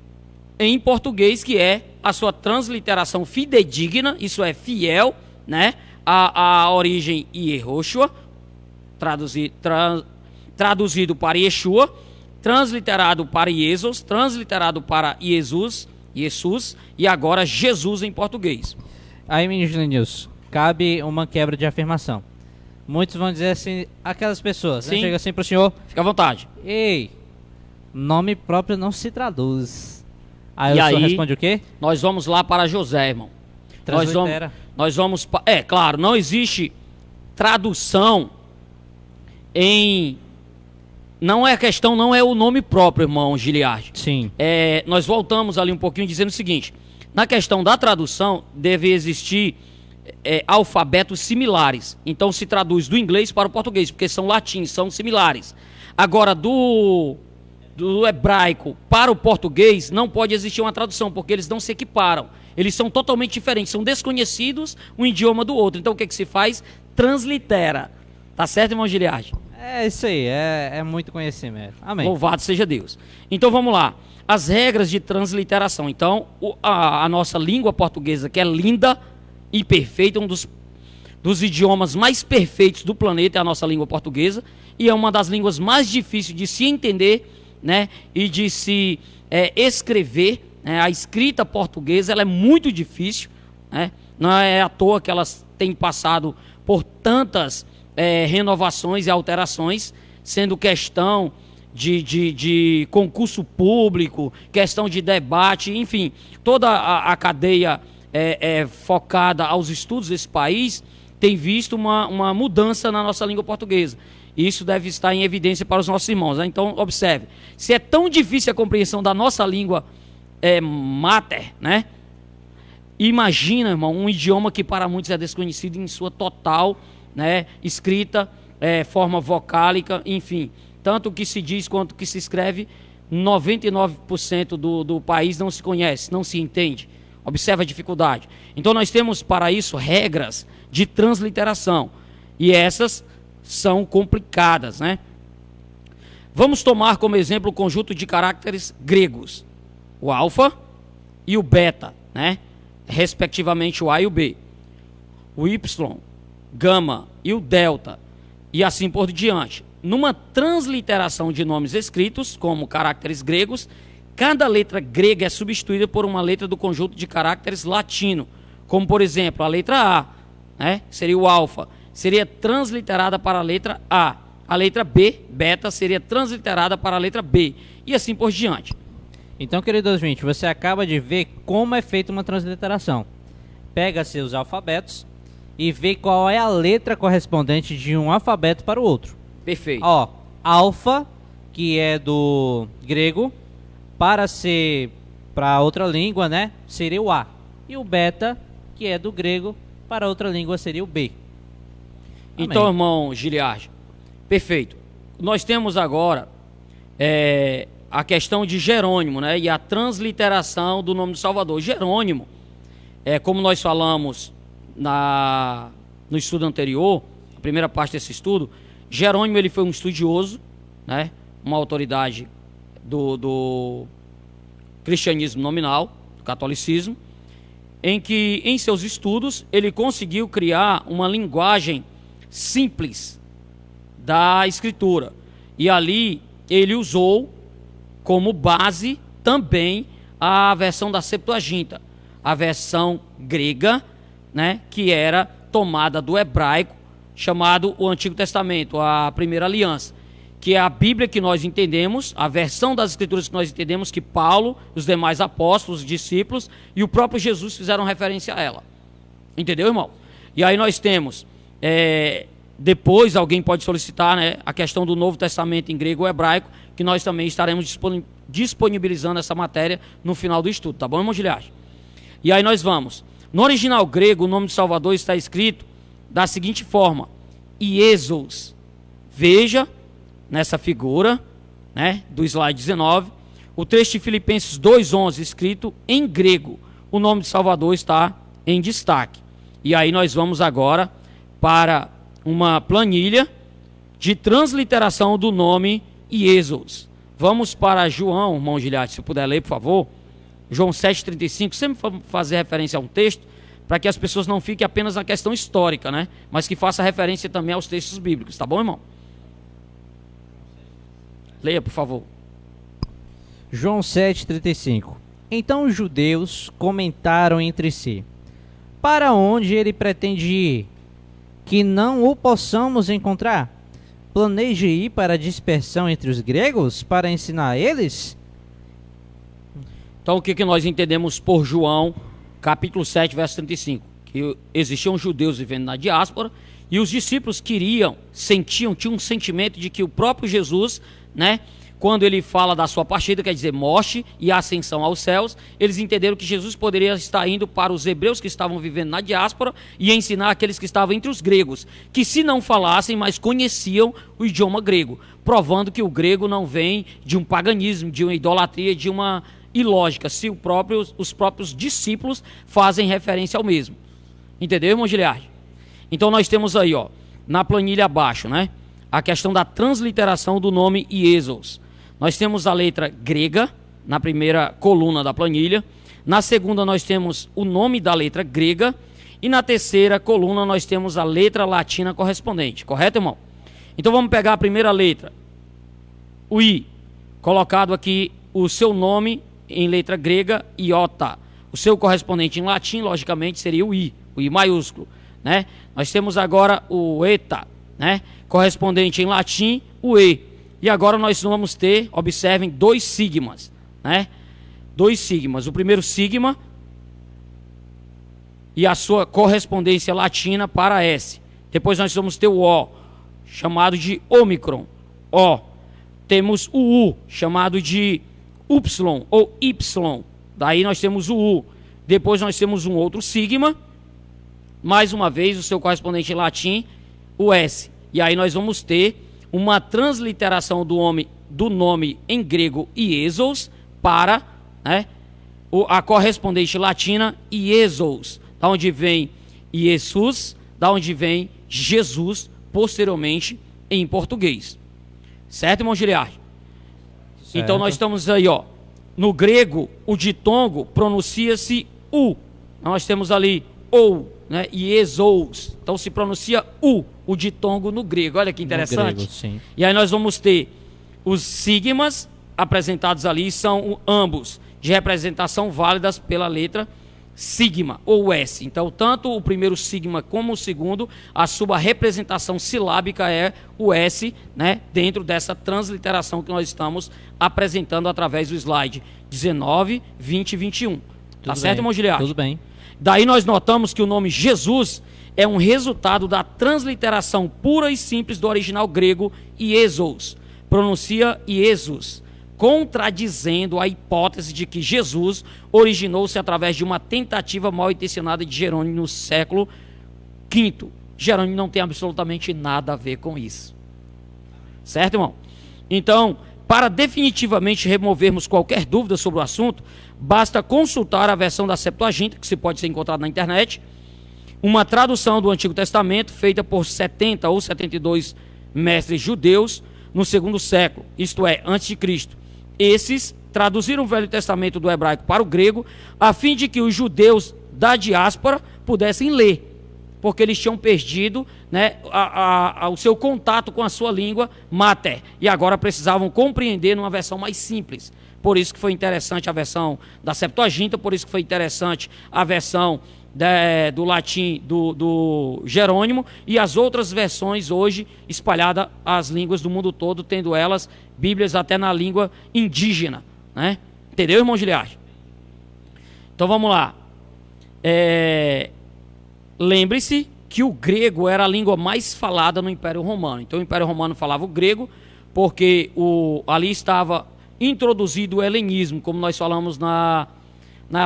em português, que é a sua transliteração fidedigna, isso é fiel, né, a origem Yehoshua, traduzido para Yeshua, transliterado para Iesos, transliterado para Jesus, e agora Jesus em português. Aí, ministro Nilson, cabe uma quebra de afirmação. Muitos vão dizer assim, aquelas pessoas, né? Chega assim pro senhor. Fica à vontade. Ei, nome próprio não se traduz. Aí o senhor responde o quê? Nós vamos lá para José, irmão. Nós vamos claro, não existe tradução em... Não é a questão, não é o nome próprio, irmão Giliardi. Sim. Nós voltamos ali um pouquinho dizendo o seguinte: na questão da tradução, deve existir alfabetos similares. Então se traduz do inglês para o português, porque são latins, são similares. Agora, do hebraico para o português, não pode existir uma tradução, porque eles não se equiparam. Eles são totalmente diferentes, são desconhecidos um idioma do outro. Então o que se faz? Translitera. Tá certo, irmão Giliardi? É isso aí, é muito conhecimento. Amém. Louvado seja Deus. Então vamos lá. As regras de transliteração. Então, a nossa língua portuguesa, que é linda e perfeita, um dos idiomas mais perfeitos do planeta, é a nossa língua portuguesa, e é uma das línguas mais difíceis de se entender, né, e de se escrever, né? A escrita portuguesa ela é muito difícil, né? Não é à toa que elas têm passado por tantas renovações e alterações, sendo questão de concurso público, questão de debate, enfim, toda a cadeia focada aos estudos desse país tem visto uma mudança na nossa língua portuguesa. Isso deve estar em evidência para os nossos irmãos, né? Então, observe, se é tão difícil a compreensão da nossa língua mater, né? Imagina, irmão, um idioma que para muitos é desconhecido em sua total, né, escrita, forma vocálica, enfim. Tanto o que se diz quanto o que se escreve, 99% do país não se conhece, não se entende. Observa a dificuldade. Então nós temos para isso regras de transliteração. E essas são complicadas, né? Vamos tomar como exemplo o conjunto de caracteres gregos. O alfa e o beta, né? Respectivamente o A e o B. O Y, gama e o delta. E assim por diante. Numa transliteração de nomes escritos como caracteres gregos, cada letra grega é substituída por uma letra do conjunto de caracteres latino, como por exemplo a letra A, né? Seria o alfa, seria transliterada para a letra A. A letra B, beta, seria transliterada para a letra B, e assim por diante. Então, queridos ouvintes, você acaba de ver como é feita uma transliteração. Pega-se os alfabetos e vê qual é a letra correspondente de um alfabeto para o outro. Perfeito. Ó, alfa, que é do grego, para outra língua, né, seria o A. E o beta, que é do grego, para outra língua seria o B. Então, Amém. irmão Giliardi, perfeito. Nós temos agora a questão de Jerônimo, né, e a transliteração do nome do Salvador. Jerônimo, como nós falamos no estudo anterior, a primeira parte desse estudo, Jerônimo ele foi um estudioso, né, uma autoridade do cristianismo nominal, do catolicismo, em que em seus estudos ele conseguiu criar uma linguagem simples da escritura, e ali ele usou como base também a versão da Septuaginta, a versão grega, né, que era tomada do hebraico, chamado o Antigo Testamento, a Primeira Aliança, que é a Bíblia que nós entendemos, a versão das Escrituras que nós entendemos, que Paulo, os demais apóstolos, os discípulos e o próprio Jesus fizeram referência a ela. Entendeu, irmão? E aí nós temos, depois alguém pode solicitar, né, a questão do Novo Testamento em grego ou hebraico, que nós também estaremos disponibilizando essa matéria no final do estudo, tá bom, irmão Giliardi? E aí nós vamos. No original grego, o nome de Salvador está escrito da seguinte forma: Iesus. Veja nessa figura, né, do slide 19, o texto de Filipenses 2:11 escrito em grego. O nome de Salvador está em destaque. E aí nós vamos agora para uma planilha de transliteração do nome Iesus. Vamos para João, irmão Giliardi, se puder ler, por favor. João 7,35, sempre fazer referência a um texto, para que as pessoas não fiquem apenas na questão histórica, né? Mas que faça referência também aos textos bíblicos, tá bom, irmão? Leia, por favor. João 7,35. Então os judeus comentaram entre si: para onde ele pretende ir, que não o possamos encontrar? Planeja ir para a dispersão entre os gregos, para ensinar eles? Então o que nós entendemos por João, capítulo 7, verso 35? Que existiam judeus vivendo na diáspora, e os discípulos tinham um sentimento de que o próprio Jesus, né, quando ele fala da sua partida, quer dizer, morte e ascensão aos céus, eles entenderam que Jesus poderia estar indo para os hebreus que estavam vivendo na diáspora e ensinar aqueles que estavam entre os gregos, que se não falassem, mas conheciam o idioma grego, provando que o grego não vem de um paganismo, de uma idolatria, de uma ilógica, se os próprios discípulos fazem referência ao mesmo. Entendeu, irmão Giliardi? Então nós temos aí, ó, na planilha abaixo, né, a questão da transliteração do nome Iesos. Nós temos a letra grega na primeira coluna da planilha. Na segunda nós temos o nome da letra grega. E na terceira coluna nós temos a letra latina correspondente. Correto, irmão? Então vamos pegar a primeira letra. O I. Colocado aqui o seu nome em letra grega, iota. O seu correspondente em latim, logicamente, seria o I maiúsculo, né? Nós temos agora o eta, né? Correspondente em latim, o E. E agora nós vamos ter, observem, 2 sigmas, né? 2 sigmas. O primeiro sigma e a sua correspondência latina para S. Depois nós vamos ter o O, chamado de ômicron. O. Temos o U, chamado de Y ou Y. Daí nós temos o U. Depois nós temos um outro sigma. Mais uma vez, o seu correspondente em latim, o S. E aí nós vamos ter uma transliteração do nome em grego Iesos para, né, a correspondente latina Iesos, da onde vem Jesus, da onde vem Jesus, posteriormente em português. Certo, irmão Giliardi? Então nós estamos aí, ó, no grego, o ditongo pronuncia-se U. Nós temos ali ou, né, Iesos. Então se pronuncia U, o ditongo no grego. Olha que interessante. Grego, sim. E aí nós vamos ter os sigmas apresentados ali, são ambos de representação válidas pela letra sigma ou S. Então tanto o primeiro sigma como o segundo, a sua representação silábica é o S, né, dentro dessa transliteração que nós estamos apresentando através do slide 19, 20 e 21. Tá certo, irmão Giliardi? Tudo bem. Daí nós notamos que o nome Jesus é um resultado da transliteração pura e simples do original grego Iesos. Pronuncia Iesus, contradizendo a hipótese de que Jesus originou-se através de uma tentativa mal intencionada de Jerônimo no século V. Jerônimo não tem absolutamente nada a ver com isso. Certo, irmão? Então, para definitivamente removermos qualquer dúvida sobre o assunto, basta consultar a versão da Septuaginta, que se pode ser encontrada na internet, uma tradução do Antigo Testamento feita por 70 ou 72 mestres judeus no segundo século, isto é, antes de Cristo. Esses traduziram o Velho Testamento do hebraico para o grego, a fim de que os judeus da diáspora pudessem ler, porque eles tinham perdido, né, o seu contato com a sua língua mater, e agora precisavam compreender numa versão mais simples. Por isso que foi interessante a versão da Septuaginta, por isso que foi interessante a versão do latim do Jerônimo e as outras versões hoje espalhadas as línguas do mundo todo, tendo elas bíblias até na língua indígena, né? Entendeu, irmão Giliardi? Então vamos lá. Lembre-se que o grego era a língua mais falada no Império Romano. Então o Império Romano falava o grego porque ali estava introduzido o helenismo, como nós falamos na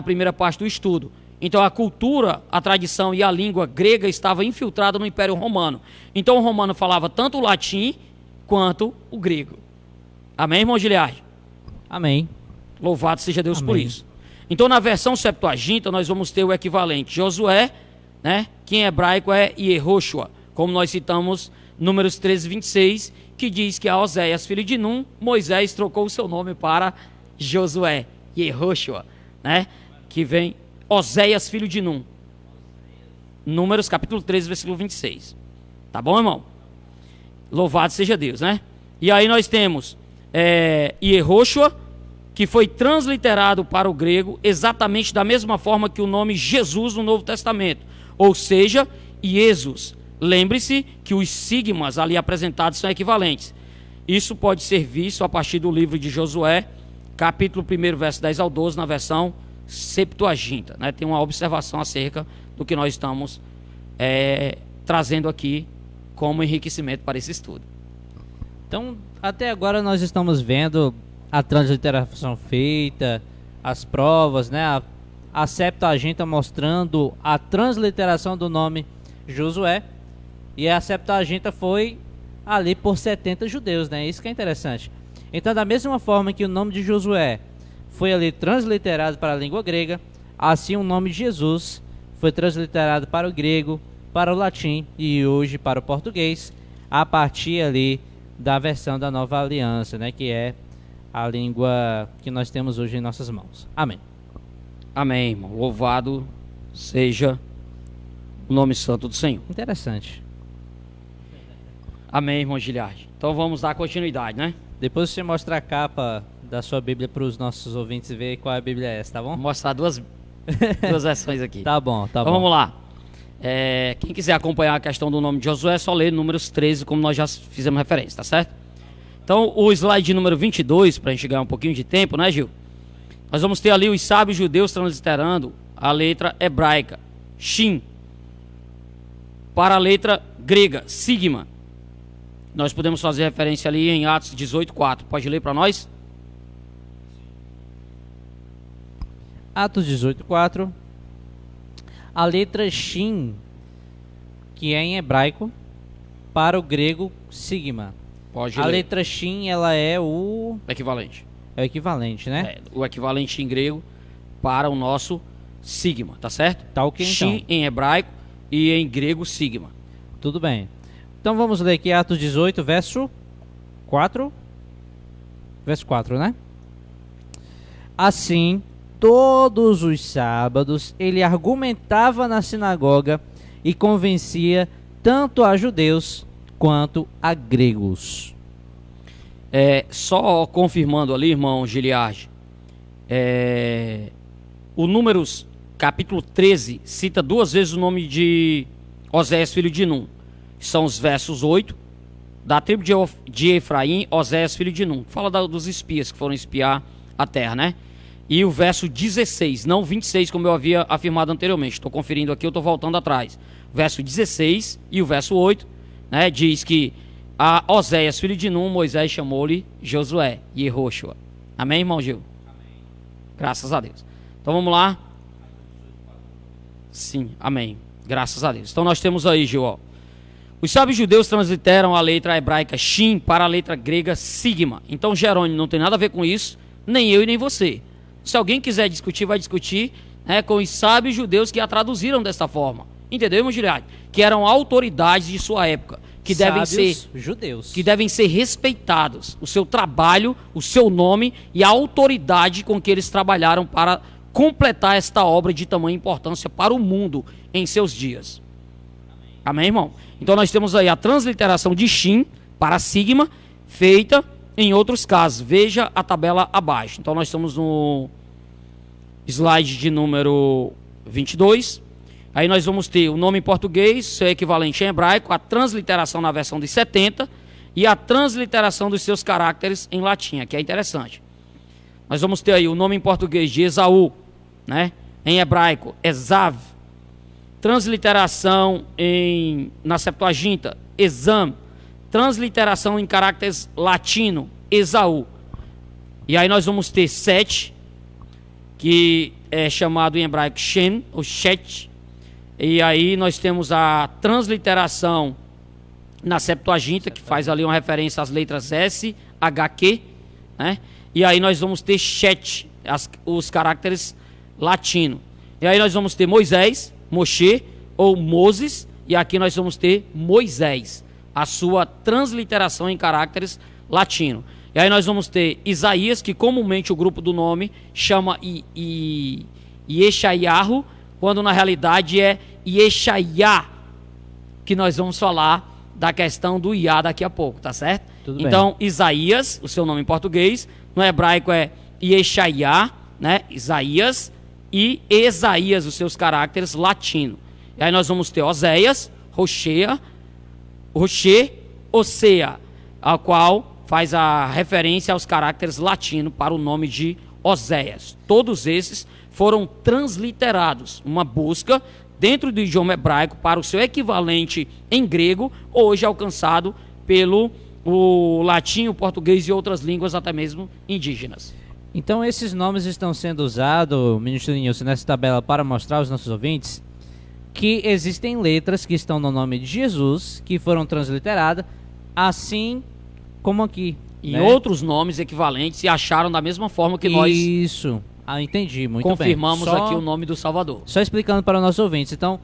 primeira parte do estudo. Então a cultura, a tradição e a língua grega estava infiltrada no Império Romano. Então o romano falava tanto o latim quanto o grego. Amém, irmão Giliardi? Amém. Louvado seja Deus Amém. por isso. Então na versão Septuaginta nós vamos ter o equivalente Josué, né, que em hebraico é Yehoshua, como nós citamos Números 13, 26, que diz que a Oséias, filho de Num, Moisés trocou o seu nome para Josué, Yehoshua, né, que vem Oséias, filho de Num. Números capítulo 13, versículo 26. Tá bom, irmão? Louvado seja Deus, né? E aí nós temos Yehoshua, que foi transliterado para o grego exatamente da mesma forma que o nome Jesus no Novo Testamento. Ou seja, Iesus. Lembre-se que os sigmas ali apresentados são equivalentes. Isso pode ser visto a partir do livro de Josué, capítulo 1, verso 10 ao 12, na versão Septuaginta, né? Tem uma observação acerca do que nós estamos trazendo aqui como enriquecimento para esse estudo. Então, até agora nós estamos vendo a transliteração feita, as provas, né? A Septuaginta mostrando a transliteração do nome Josué. E a Septuaginta foi ali por 70 judeus, né? Isso que é interessante. Então, da mesma forma que o nome de Josué foi ali transliterado para a língua grega, assim o nome de Jesus foi transliterado para o grego, para o latim e hoje para o português, a partir ali da versão da Nova Aliança, né? Que é a língua que nós temos hoje em nossas mãos. Amém. Amém, irmão. Louvado seja o nome santo do Senhor. Interessante. Amém, irmão Giliardi. Então vamos dar continuidade, né? Depois você mostra a capa da sua Bíblia para os nossos ouvintes ver qual é a Bíblia é essa, tá bom? Vou mostrar duas versões aqui. Tá bom, tá Então bom. vamos lá. Quem quiser acompanhar a questão do nome de Josué, é só ler Números 13, como nós já fizemos referência, tá certo? Então, o slide número 22, para a gente ganhar um pouquinho de tempo, né, Gil? Nós vamos ter ali os sábios judeus transliterando a letra hebraica, Shin, para a letra grega, Sigma. Nós podemos fazer referência ali em Atos 18:4. Pode ler para nós? Atos 18:4. A letra Shin, que é em hebraico, para o grego Sigma. Pode A ler. letra Shin, ela é o Equivalente. equivalente, né? O equivalente em grego para o nosso Sigma, tá certo? Tá ok, Shin então. em hebraico e em grego Sigma. Tudo bem. Então vamos ler aqui Atos 18, verso 4. Verso 4, né? Assim, todos os sábados, ele argumentava na sinagoga e convencia tanto a judeus quanto a gregos. Só confirmando ali, irmão Giliardi, o Números, capítulo 13, cita duas vezes o nome de Oséias, filho de Num. São os versos 8, da tribo de Efraim, Oséias, filho de Num. Fala dos espias que foram espiar a terra, né? E o verso 16, não 26, como eu havia afirmado anteriormente. Estou conferindo aqui, eu estou voltando atrás. Verso 16 e o verso 8, né, diz que a Oséias, filho de Num, Moisés chamou-lhe Josué, Yehoshua. Amém, irmão Gil? Amém. Graças a Deus. Então vamos lá. Sim, amém. Graças a Deus. Então nós temos aí, Gil, ó. Os sábios judeus transliteram a letra hebraica Shin para a letra grega Sigma. Então Jerônimo não tem nada a ver com isso, nem eu e nem você. Se alguém quiser discutir, vai discutir, né, com os sábios judeus que a traduziram desta forma. Entendeu, irmão Giliardi? Que eram autoridades de sua época, que devem ser judeus, que devem ser respeitados. O seu trabalho, o seu nome e a autoridade com que eles trabalharam para completar esta obra de tamanha importância para o mundo em seus dias. Amém, irmão? Então nós temos aí a transliteração de Shin para Sigma, feita em outros casos. Veja a tabela abaixo. Então nós estamos no slide de número 22. Aí nós vamos ter o nome em português, seu equivalente em hebraico, a transliteração na versão dos 70 e a transliteração dos seus caracteres em latim, que é interessante. Nós vamos ter aí o nome em português de Esaú, né? Em hebraico, Esav. Transliteração na Septuaginta, Exam. Transliteração em caracteres latino, Esaú. E aí nós vamos ter Sete, que é chamado em hebraico Shem, ou Shet. E aí nós temos a transliteração na Septuaginta, que faz ali uma referência às letras S, H, Q, né? E aí nós vamos ter Shet, os caracteres latino. E aí nós vamos ter Moisés, Moshe, ou Moses, e aqui nós vamos ter Moisés, a sua transliteração em caracteres latino. E aí nós vamos ter Isaías, que comumente o grupo do nome chama Yeshayahu, quando na realidade é Yeshayá, que nós vamos falar da questão do Iá daqui a pouco, tá certo? Tudo então, bem. Isaías, o seu nome em português, no hebraico é Yeshayá, né? Isaías, e Esaías, os seus caracteres latino. E aí nós vamos ter Oséias, Roshea, Osea, a qual faz a referência aos caracteres latinos para o nome de Oséias. Todos esses foram transliterados, uma busca dentro do idioma hebraico para o seu equivalente em grego, hoje alcançado pelo o latim, o português e outras línguas até mesmo indígenas. Então esses nomes estão sendo usados, ministro Nilson, nessa tabela para mostrar aos nossos ouvintes que existem letras que estão no nome de Jesus, que foram transliteradas, assim como aqui. E né? outros nomes equivalentes se acharam da mesma forma que nós Isso. Entendi, muito confirmamos bem. aqui o nome do Salvador. Só explicando para os nossos ouvintes. Então,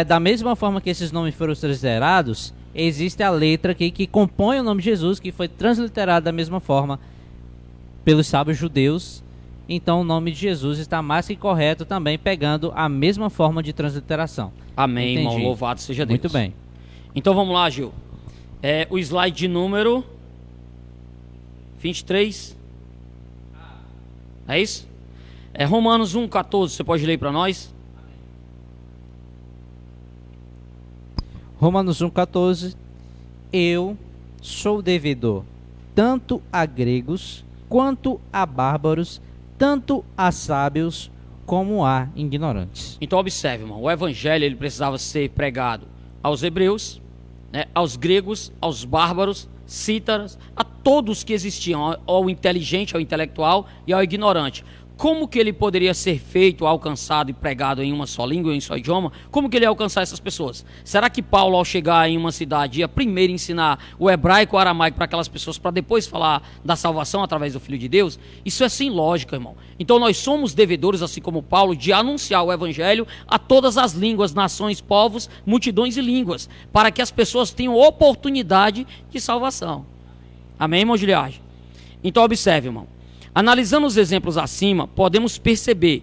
da mesma forma que esses nomes foram transliterados, existe a letra aqui que compõe o nome de Jesus, que foi transliterada da mesma forma pelos sábios judeus. Então o nome de Jesus está mais que correto também, pegando a mesma forma de transliteração. Amém, Entendi. irmão. Louvado seja Deus. Muito bem. Então vamos lá, Gil. O slide de número 23. É isso? Romanos 1,14. Você pode ler para nós? Romanos 1,14. Eu sou devedor tanto a gregos quanto a bárbaros, tanto a sábios como a ignorantes. Então observe, irmão. O evangelho ele precisava ser pregado aos hebreus, né, aos gregos, aos bárbaros, cítaras, a todos que existiam, ao inteligente, ao intelectual e ao ignorante. Como que ele poderia ser feito, alcançado e pregado em uma só língua, em um só idioma? Como que ele ia alcançar essas pessoas? Será que Paulo, ao chegar em uma cidade, ia primeiro ensinar o hebraico e o aramaico para aquelas pessoas, para depois falar da salvação através do Filho de Deus? Isso é sem lógica, irmão. Então nós somos devedores, assim como Paulo, de anunciar o evangelho a todas as línguas, nações, povos, multidões e línguas, para que as pessoas tenham oportunidade de salvação. Amém, irmão Giliardi? Então observe, irmão. Analisando os exemplos acima, podemos perceber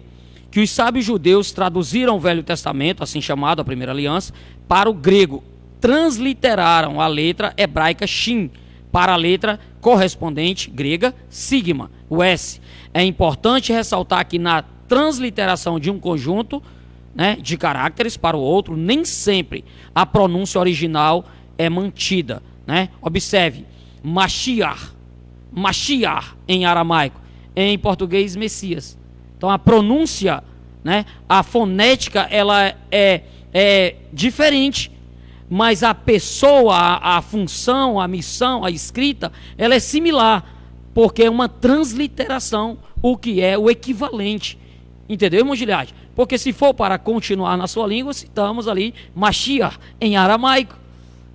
que os sábios judeus traduziram o Velho Testamento, assim chamado a Primeira Aliança, para o grego. Transliteraram a letra hebraica Shin para a letra correspondente grega Sigma, o S. É importante ressaltar que na transliteração de um conjunto, né, de caracteres para o outro, nem sempre a pronúncia original é mantida. Né? Observe, Mashiach em aramaico, em português Messias. Então a pronúncia, né, a fonética, ela é diferente, mas a pessoa, a função, a missão, a escrita, ela é similar, porque é uma transliteração, o que é o equivalente. Entendeu, irmão Giliardi? Porque se for para continuar na sua língua, citamos ali Mashiach em aramaico.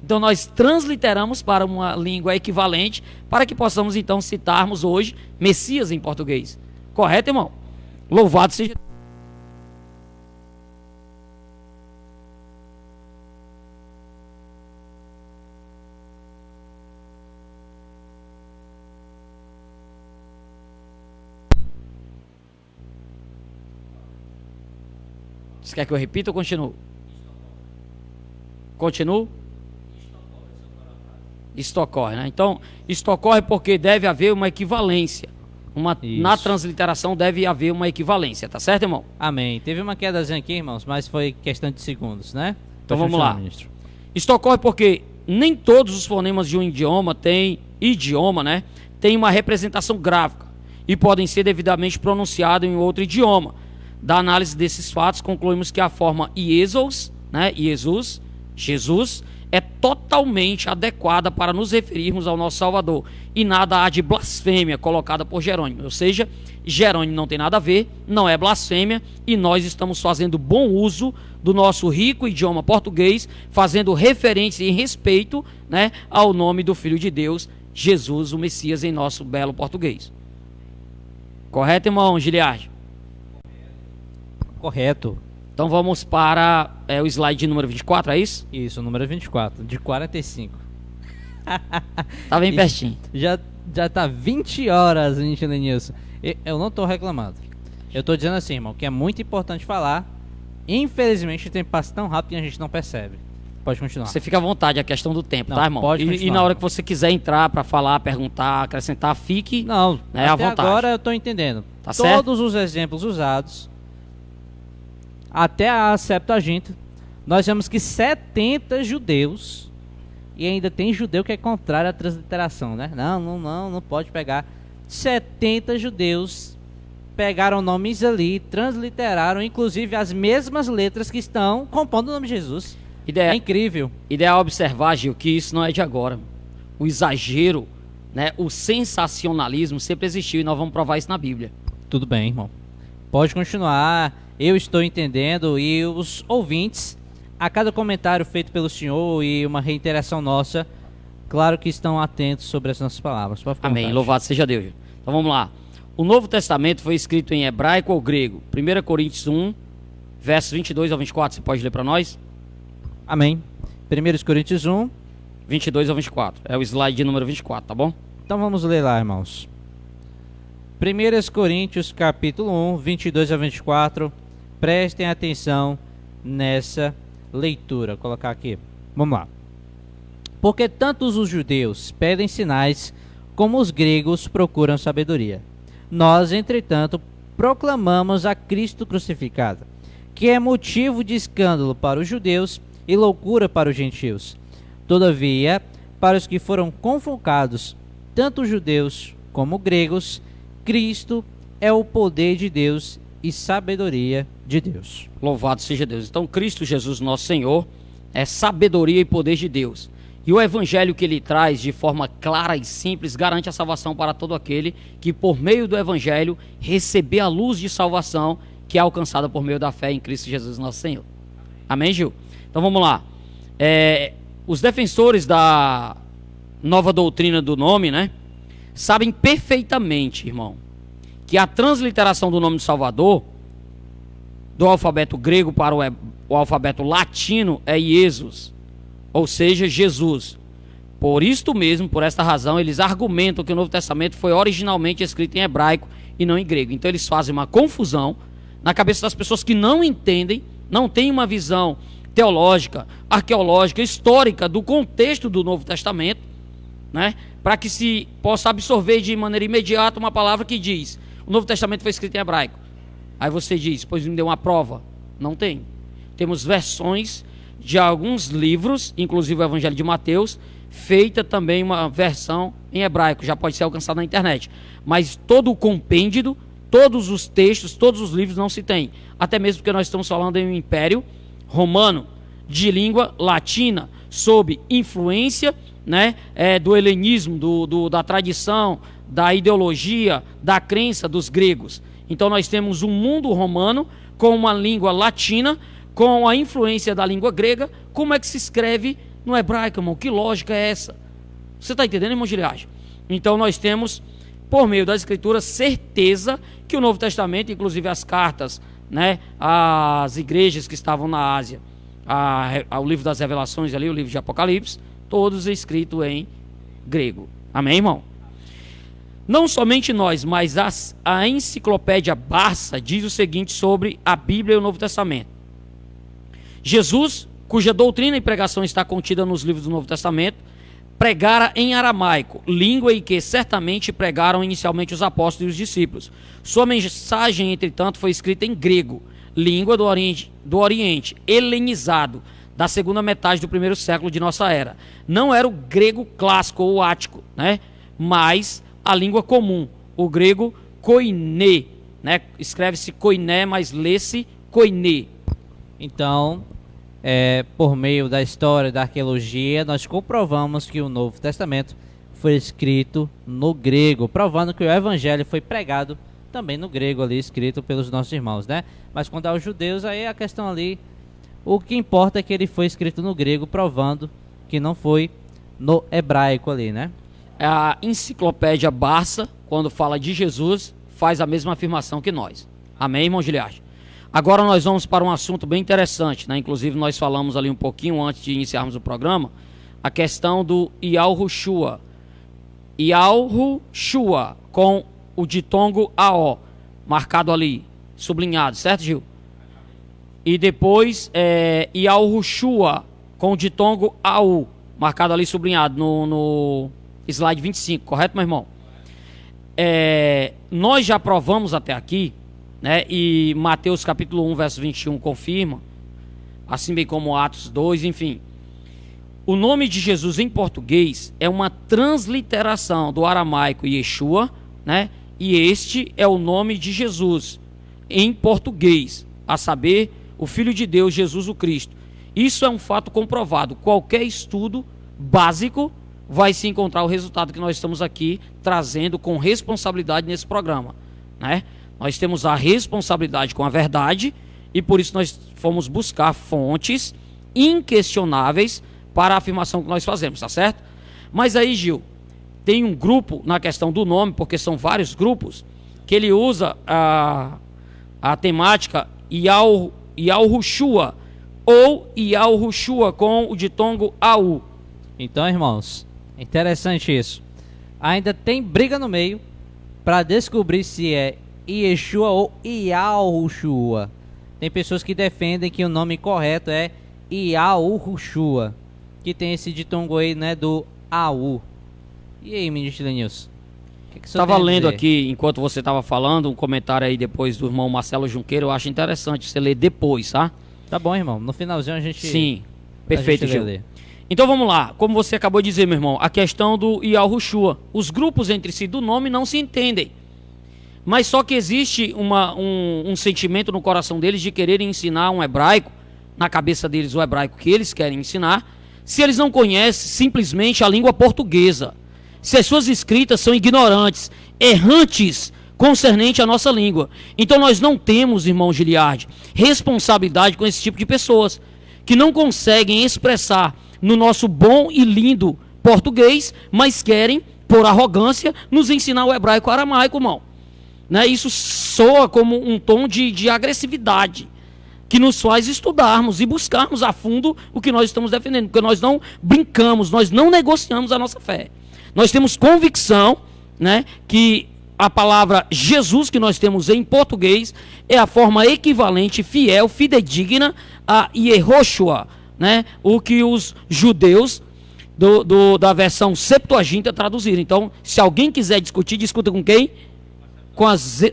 Então nós transliteramos para uma língua equivalente para que possamos então citarmos hoje Messias em português. Correto, irmão? Louvado seja Deus. Você quer que eu repita ou continuo? Continuo? Isto ocorre, né? Então, isto ocorre porque deve haver uma equivalência. Na transliteração deve haver uma equivalência, tá certo, irmão? Amém. Teve uma quedazinha aqui, irmãos, mas foi questão de segundos, né? Então vamos lá. Ministro. Isto ocorre porque nem todos os fonemas de um idioma têm uma representação gráfica e podem ser devidamente pronunciados em outro idioma. Da análise desses fatos, concluímos que a forma Jesus, é totalmente adequada para nos referirmos ao nosso Salvador. E nada há de blasfêmia colocada por Jerônimo. Ou seja, Jerônimo não tem nada a ver, não é blasfêmia, e nós estamos fazendo bom uso do nosso rico idioma português, fazendo referência e respeito, né, ao nome do Filho de Deus, Jesus, o Messias, em nosso belo português. Correto, irmão Giliardi? Correto. Então vamos para o slide número 24, é isso? Isso, número 24, de 45. Tá bem pertinho. Já tá 20 horas, gente, Nilson. Eu não tô reclamando. Eu tô dizendo assim, irmão, que é muito importante falar. Infelizmente o tempo passa tão rápido que a gente não percebe. Pode continuar. Você fica à vontade, a questão do tempo, Não, tá, irmão? pode continuar. E na hora que você quiser entrar para falar, perguntar, acrescentar, fique Não, à até vontade. agora eu tô entendendo. Tá certo? Todos os exemplos usados, até a Septuaginta, nós vemos que 70 judeus, e ainda tem judeu que é contrário à transliteração, né? Não pode pegar. 70 judeus pegaram nomes ali, transliteraram, inclusive as mesmas letras que estão compondo o nome de Jesus. É incrível. Ideal observar, Gil, que isso não é de agora. o exagero, né, o sensacionalismo sempre existiu e nós vamos provar isso na Bíblia. Tudo bem, irmão. Pode continuar. Eu estou entendendo e os ouvintes, a cada comentário feito pelo senhor e uma reiteração nossa, claro que estão atentos sobre as nossas palavras. Pode ficar à Amém. vontade. Louvado seja Deus. Então vamos lá. O Novo Testamento foi escrito em hebraico ou grego? 1 Coríntios 1, versos 22 ao 24. Você pode ler para nós? Amém. 1 Coríntios 1. 22 ao 24. É o slide número 24, tá bom? Então vamos ler lá, irmãos. 1 Coríntios capítulo 1, 22 a 24. Prestem atenção nessa leitura. Vou colocar aqui. Vamos lá. Porque tanto os judeus pedem sinais, como os gregos procuram sabedoria. Nós, entretanto, proclamamos a Cristo crucificado, que é motivo de escândalo para os judeus e loucura para os gentios. Todavia, para os que foram convocados, tanto judeus como gregos, Cristo é o poder de Deus e sabedoria de Deus. Louvado seja Deus. Então Cristo Jesus, nosso Senhor, é sabedoria e poder de Deus. E o evangelho que ele traz de forma clara e simples garante a salvação para todo aquele que por meio do evangelho receber a luz de salvação que é alcançada por meio da fé em Cristo Jesus, nosso Senhor. Amém, Gil? Então vamos lá. Os defensores da nova doutrina do nome, né, sabem perfeitamente, irmão, que a transliteração do nome do Salvador do alfabeto grego para o alfabeto latino é Iesus, ou seja, Jesus. Por isto mesmo, por esta razão, eles argumentam que o Novo Testamento foi originalmente escrito em hebraico e não em grego. Então eles fazem uma confusão na cabeça das pessoas que não entendem, não têm uma visão teológica, arqueológica, histórica do contexto do Novo Testamento, né, para que se possa absorver de maneira imediata uma palavra que diz: o Novo Testamento foi escrito em hebraico. Aí você diz: pois me deu uma prova. Não tem. Temos versões de alguns livros, inclusive o Evangelho de Mateus, feita também uma versão em hebraico, já pode ser alcançada na internet. Mas todo o compêndio, todos os textos, todos os livros não se tem. Até mesmo porque nós estamos falando em um império romano, de língua latina, sob influência, né, do helenismo, da tradição, da ideologia, da crença dos gregos. Então nós temos um mundo romano com uma língua latina, com a influência da língua grega. Como é que se escreve no hebraico, irmão? Que lógica é essa? Você está entendendo, irmão Giliage? Então nós temos, por meio das escrituras, certeza que o Novo Testamento, inclusive as cartas, né, às igrejas que estavam na Ásia, ao livro das Revelações ali, o livro de Apocalipse, todos escritos em grego. Amém, irmão? Não somente nós, mas a enciclopédia Barça diz o seguinte sobre a Bíblia e o Novo Testamento. Jesus, cuja doutrina e pregação está contida nos livros do Novo Testamento, pregara em aramaico, língua em que certamente pregaram inicialmente os apóstolos e os discípulos. Sua mensagem, entretanto, foi escrita em grego, língua do Oriente, helenizado, da segunda metade do primeiro século de nossa era. Não era o grego clássico ou ático, né, mas a língua comum, o grego koiné, né? Escreve-se koiné, mas lê-se koiné. Então, por meio da história da arqueologia, nós comprovamos que o Novo Testamento foi escrito no grego, provando que o Evangelho foi pregado também no grego ali, escrito pelos nossos irmãos, né? Mas quando aos judeus, aí a questão ali, o que importa é que ele foi escrito no grego, provando que não foi no hebraico ali, né? A enciclopédia Barça, quando fala de Jesus, faz a mesma afirmação que nós. Amém, irmão Giliard? Agora nós vamos para um assunto bem interessante, né? Inclusive nós falamos ali um pouquinho antes de iniciarmos o programa, a questão do Yahushua. Yahushua, com o ditongo AO, marcado ali, sublinhado, certo, Gil? E depois Yahushua, com o ditongo AU, marcado ali, sublinhado no slide 25, correto, meu irmão? Nós já provamos até aqui, né, e Mateus capítulo 1, verso 21 confirma, assim bem como Atos 2, enfim. O nome de Jesus em português é uma transliteração do aramaico Yeshua, né, e este é o nome de Jesus em português, a saber, o Filho de Deus, Jesus o Cristo. Isso é um fato comprovado. Qualquer estudo básico vai se encontrar o resultado que nós estamos aqui trazendo com responsabilidade nesse programa, né? Nós temos a responsabilidade com a verdade e por isso nós fomos buscar fontes inquestionáveis para a afirmação que nós fazemos, tá certo? Mas aí, Gil, tem um grupo na questão do nome, porque são vários grupos, que ele usa a temática Yahushua ou Yahushua com o ditongo AU. Então, irmãos, interessante isso. Ainda tem briga no meio para descobrir se é Yeshua ou Yahushua. Tem pessoas que defendem que o nome correto é Yahushua, que tem esse ditongo aí, né, do AU. E aí, ministro Lenilson? Estava lendo aqui, enquanto você estava falando, um comentário aí depois do irmão Marcelo Junqueiro. Eu acho interessante você ler depois, tá? Tá bom, irmão. No finalzinho a gente... Sim, perfeito, Gil. Então vamos lá. Como você acabou de dizer, meu irmão, a questão do Yahushua. Os grupos entre si do nome não se entendem. Mas só que existe um sentimento no coração deles de quererem ensinar um hebraico, na cabeça deles o hebraico que eles querem ensinar, se eles não conhecem simplesmente a língua portuguesa. Se as suas escritas são ignorantes, errantes, concernente à nossa língua. Então nós não temos, irmão Giliardi, responsabilidade com esse tipo de pessoas, que não conseguem expressar no nosso bom e lindo português, mas querem, por arrogância, nos ensinar o hebraico aramaico, irmão. Né? Isso soa como um tom de agressividade, que nos faz estudarmos e buscarmos a fundo o que nós estamos defendendo, porque nós não brincamos, nós não negociamos a nossa fé. Nós temos convicção, né, que a palavra Jesus que nós temos em português é a forma equivalente, fiel, fidedigna a Yehoshua, né, o que os judeus da versão Septuaginta traduziram. Então, se alguém quiser discutir, discuta com quem? Com as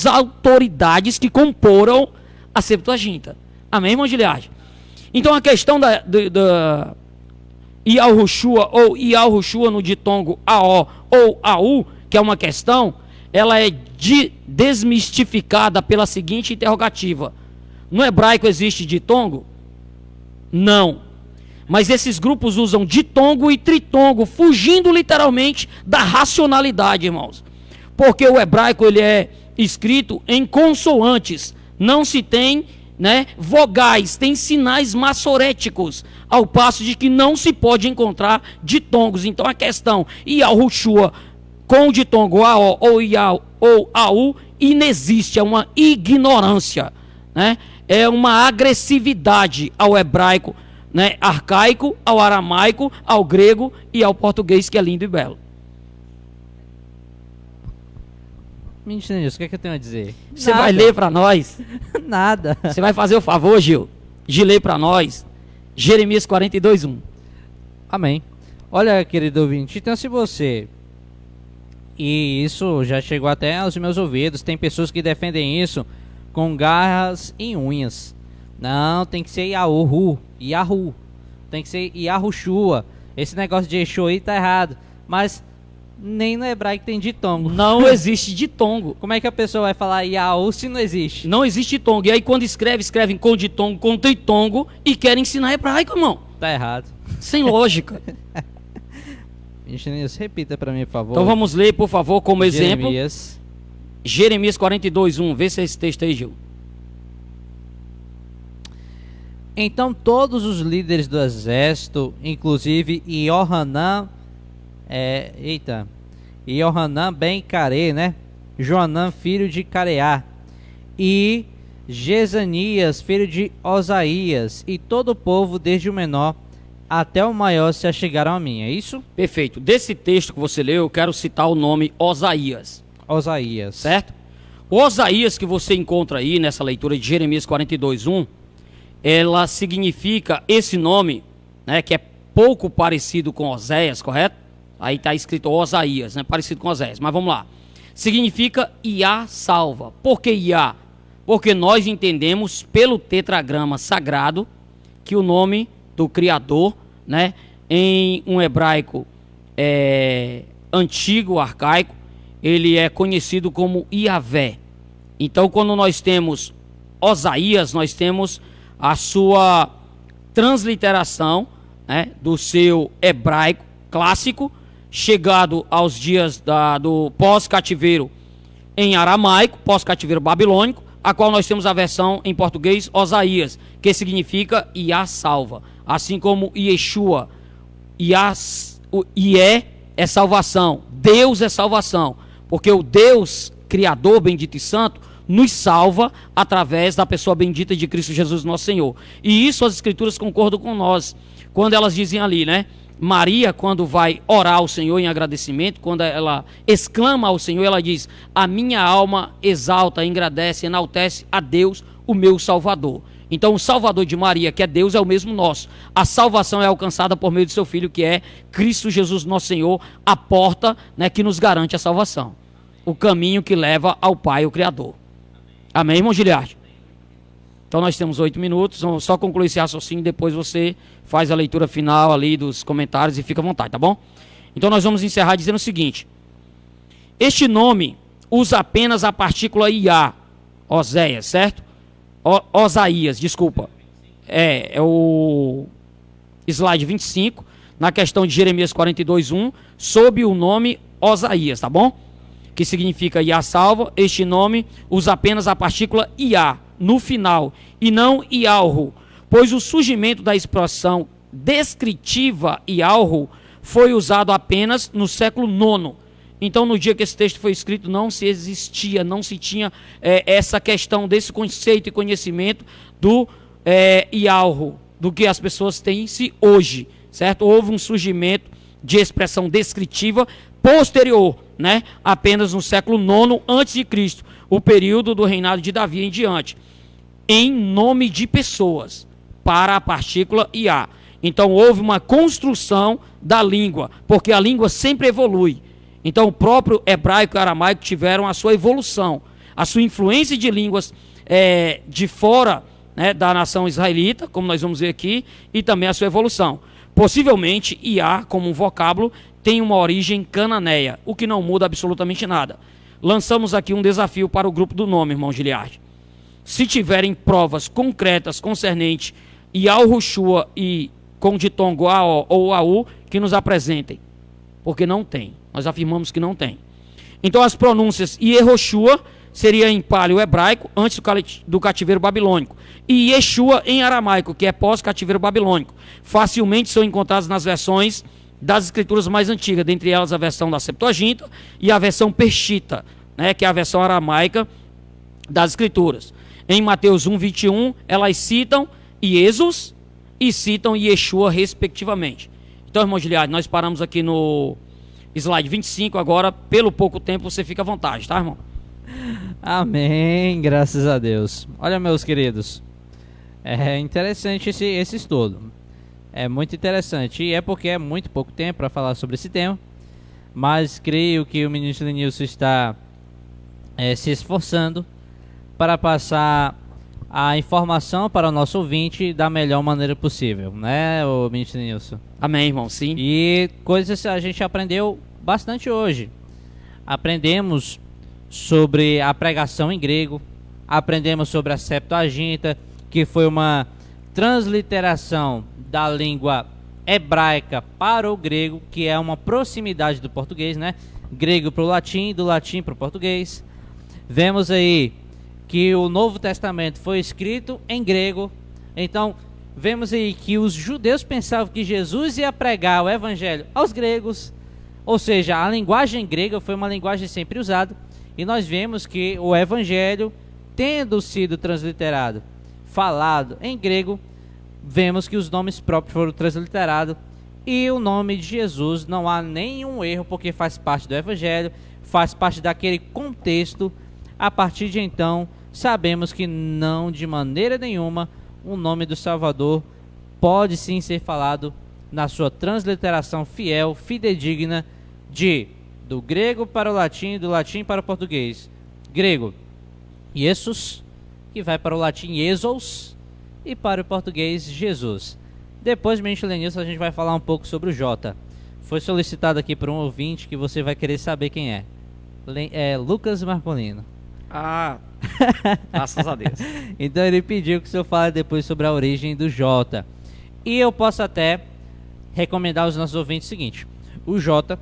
autoridades que comporam a Septuaginta. Amém, irmão Giliardi? Então, a questão da Yahushua ou Yahushua no ditongo AO ou AU, que é uma questão, ela é desmistificada pela seguinte interrogativa: no hebraico existe ditongo? Não. Mas esses grupos usam ditongo e tritongo, fugindo literalmente da racionalidade, irmãos. Porque o hebraico ele é escrito em consoantes, não se tem, né, vogais, tem sinais maçoréticos, ao passo de que não se pode encontrar ditongos. Então a questão Yahushua com o ditongo AO ou Yau ou AU inexiste, é uma ignorância, né? É uma agressividade ao hebraico, né, arcaico, ao aramaico, ao grego e ao português, que é lindo e belo. Ministro Lenilson, o que é que eu tenho a dizer? Você vai ler para nós? Nada. Você vai fazer o favor, Gil, de ler para nós Jeremias 42:1. Amém. Olha, querido ouvinte, então se você... E isso já chegou até aos meus ouvidos, tem pessoas que defendem isso com garras em unhas. Não, tem que ser Yahu, tem que ser Yahushua. Esse negócio de Yeshua aí tá errado. Mas nem no hebraico tem ditongo. Não existe ditongo. Como é que a pessoa vai falar Yahu se não existe? Não existe ditongo. E aí quando escrevem com ditongo, com tritongo e querem ensinar hebraico, irmão. Tá errado. Sem lógica. Engenheiro, repita para mim, por favor. Então vamos ler, por favor, como exemplo. Jeremias 42:1. Vê se é esse texto aí, Gil. Então todos os líderes do exército, inclusive Yohanan ben Care, né? Joanã, filho de Careá, e Jezanias, filho de Osaías, e todo o povo, desde o menor até o maior, se achegaram a mim, é isso? Perfeito. Desse texto que você leu, eu quero citar o nome Osaías. Osaías. Certo? O Osaías que você encontra aí nessa leitura de Jeremias 42:1, ela significa esse nome, né, que é pouco parecido com Oséias, correto? Aí está escrito Osaías, né, parecido com Oséias, mas vamos lá. Significa Iá salva. Por que Iá? Porque nós entendemos pelo tetragrama sagrado que o nome do Criador, né, em um hebraico antigo, arcaico, ele é conhecido como Iavé. Então quando nós temos Osaías, nós temos a sua transliteração, né, do seu hebraico, clássico, chegado aos dias do pós-cativeiro em aramaico, pós-cativeiro babilônico, a qual nós temos a versão em português Osaías, que significa Iá salva, assim como Yeshua, Ié é salvação, Deus é salvação, porque o Deus Criador, bendito e santo, nos salva através da pessoa bendita de Cristo Jesus, nosso Senhor. E isso as Escrituras concordam com nós, quando elas dizem ali, né? Maria, quando vai orar ao Senhor em agradecimento, quando ela exclama ao Senhor, ela diz: a minha alma exalta, engrandece, enaltece a Deus, o meu Salvador. Então o Salvador de Maria, que é Deus, é o mesmo nosso. A salvação é alcançada por meio do seu Filho, que é Cristo Jesus, nosso Senhor, a porta, né, que nos garante a salvação. O caminho que leva ao Pai, o Criador. Amém, irmão Giliardi? Então nós temos 8 minutos, vamos só concluir esse raciocínio, depois você faz a leitura final ali dos comentários e fica à vontade, tá bom? Então nós vamos encerrar dizendo o seguinte: este nome usa apenas a partícula Iá, Oséias, certo? Osaías, desculpa. É o slide 25, na questão de Jeremias 42:1, sob o nome Osaías, tá bom? Que significa Iá salva. Este nome usa apenas a partícula Iá no final e não Ialro, pois o surgimento da expressão descritiva Ialro foi usado apenas no século IX. Então, no dia que esse texto foi escrito, não se existia, não se tinha essa questão desse conceito e conhecimento do Ialro, do que as pessoas têm-se hoje, certo? Houve um surgimento de expressão descritiva posterior, né? Apenas no século IX a.C., o período do reinado de Davi em diante, em nome de pessoas, para a partícula Iá. Então houve uma construção da língua, porque a língua sempre evolui. Então o próprio hebraico e aramaico tiveram a sua evolução, a sua influência de línguas de fora, né, da nação israelita, como nós vamos ver aqui, e também a sua evolução. Possivelmente, Iá, como um vocábulo, tem uma origem cananeia, o que não muda absolutamente nada. Lançamos aqui um desafio para o grupo do nome, irmão Giliardi. Se tiverem provas concretas concernentes Yahushua e com ditongo AO ou AU, que nos apresentem. Porque não tem. Nós afirmamos que não tem. Então as pronúncias Yehoshua seria em paleo-hebraico, antes do cativeiro babilônico. E Yeshua em aramaico, que é pós-cativeiro babilônico. Facilmente são encontradas nas versões das escrituras mais antigas, dentre elas a versão da Septuaginta e a versão Pershita, né, que é a versão aramaica das escrituras. Em Mateus 1:21, elas citam Jesus e citam Yeshua respectivamente. Então, irmão Giliardi, nós paramos aqui no slide 25, agora, pelo pouco tempo, você fica à vontade, tá, irmão? Amém, graças a Deus. Olha, meus queridos, é interessante esse estudo. É muito interessante, e é porque é muito pouco tempo para falar sobre esse tema, mas creio que o ministro Lenilson está se esforçando para passar a informação para o nosso ouvinte da melhor maneira possível, né, o ministro Lenilson? Amém, irmão, sim. E coisas a gente aprendeu bastante hoje. Aprendemos sobre a pregação em grego, aprendemos sobre a Septuaginta, que foi uma transliteração da língua hebraica para o grego, que é uma proximidade do português, né? Grego para o latim, do latim para o português. Vemos aí que o Novo Testamento foi escrito em grego. Então, vemos aí que os judeus pensavam que Jesus ia pregar o evangelho aos gregos, ou seja, a linguagem grega foi uma linguagem sempre usada, e nós vemos que o evangelho, tendo sido transliterado, falado em grego, vemos que os nomes próprios foram transliterados, e o nome de Jesus não há nenhum erro, porque faz parte do evangelho, faz parte daquele contexto. A partir de então, sabemos que não, de maneira nenhuma, o nome do Salvador pode sim ser falado na sua transliteração fiel, fidedigna, do grego para o latim, do latim para o português. Grego, Jesus, que vai para o latim Jesus, e para o português Jesus. Depois, ministro Lenilson, a gente vai falar um pouco sobre o J. Foi solicitado aqui por um ouvinte que você vai querer saber quem é. Lucas Marcolino. Ah, graças a Deus. Então ele pediu que o senhor fale depois sobre a origem do J. E eu posso até recomendar aos nossos ouvintes o seguinte: O J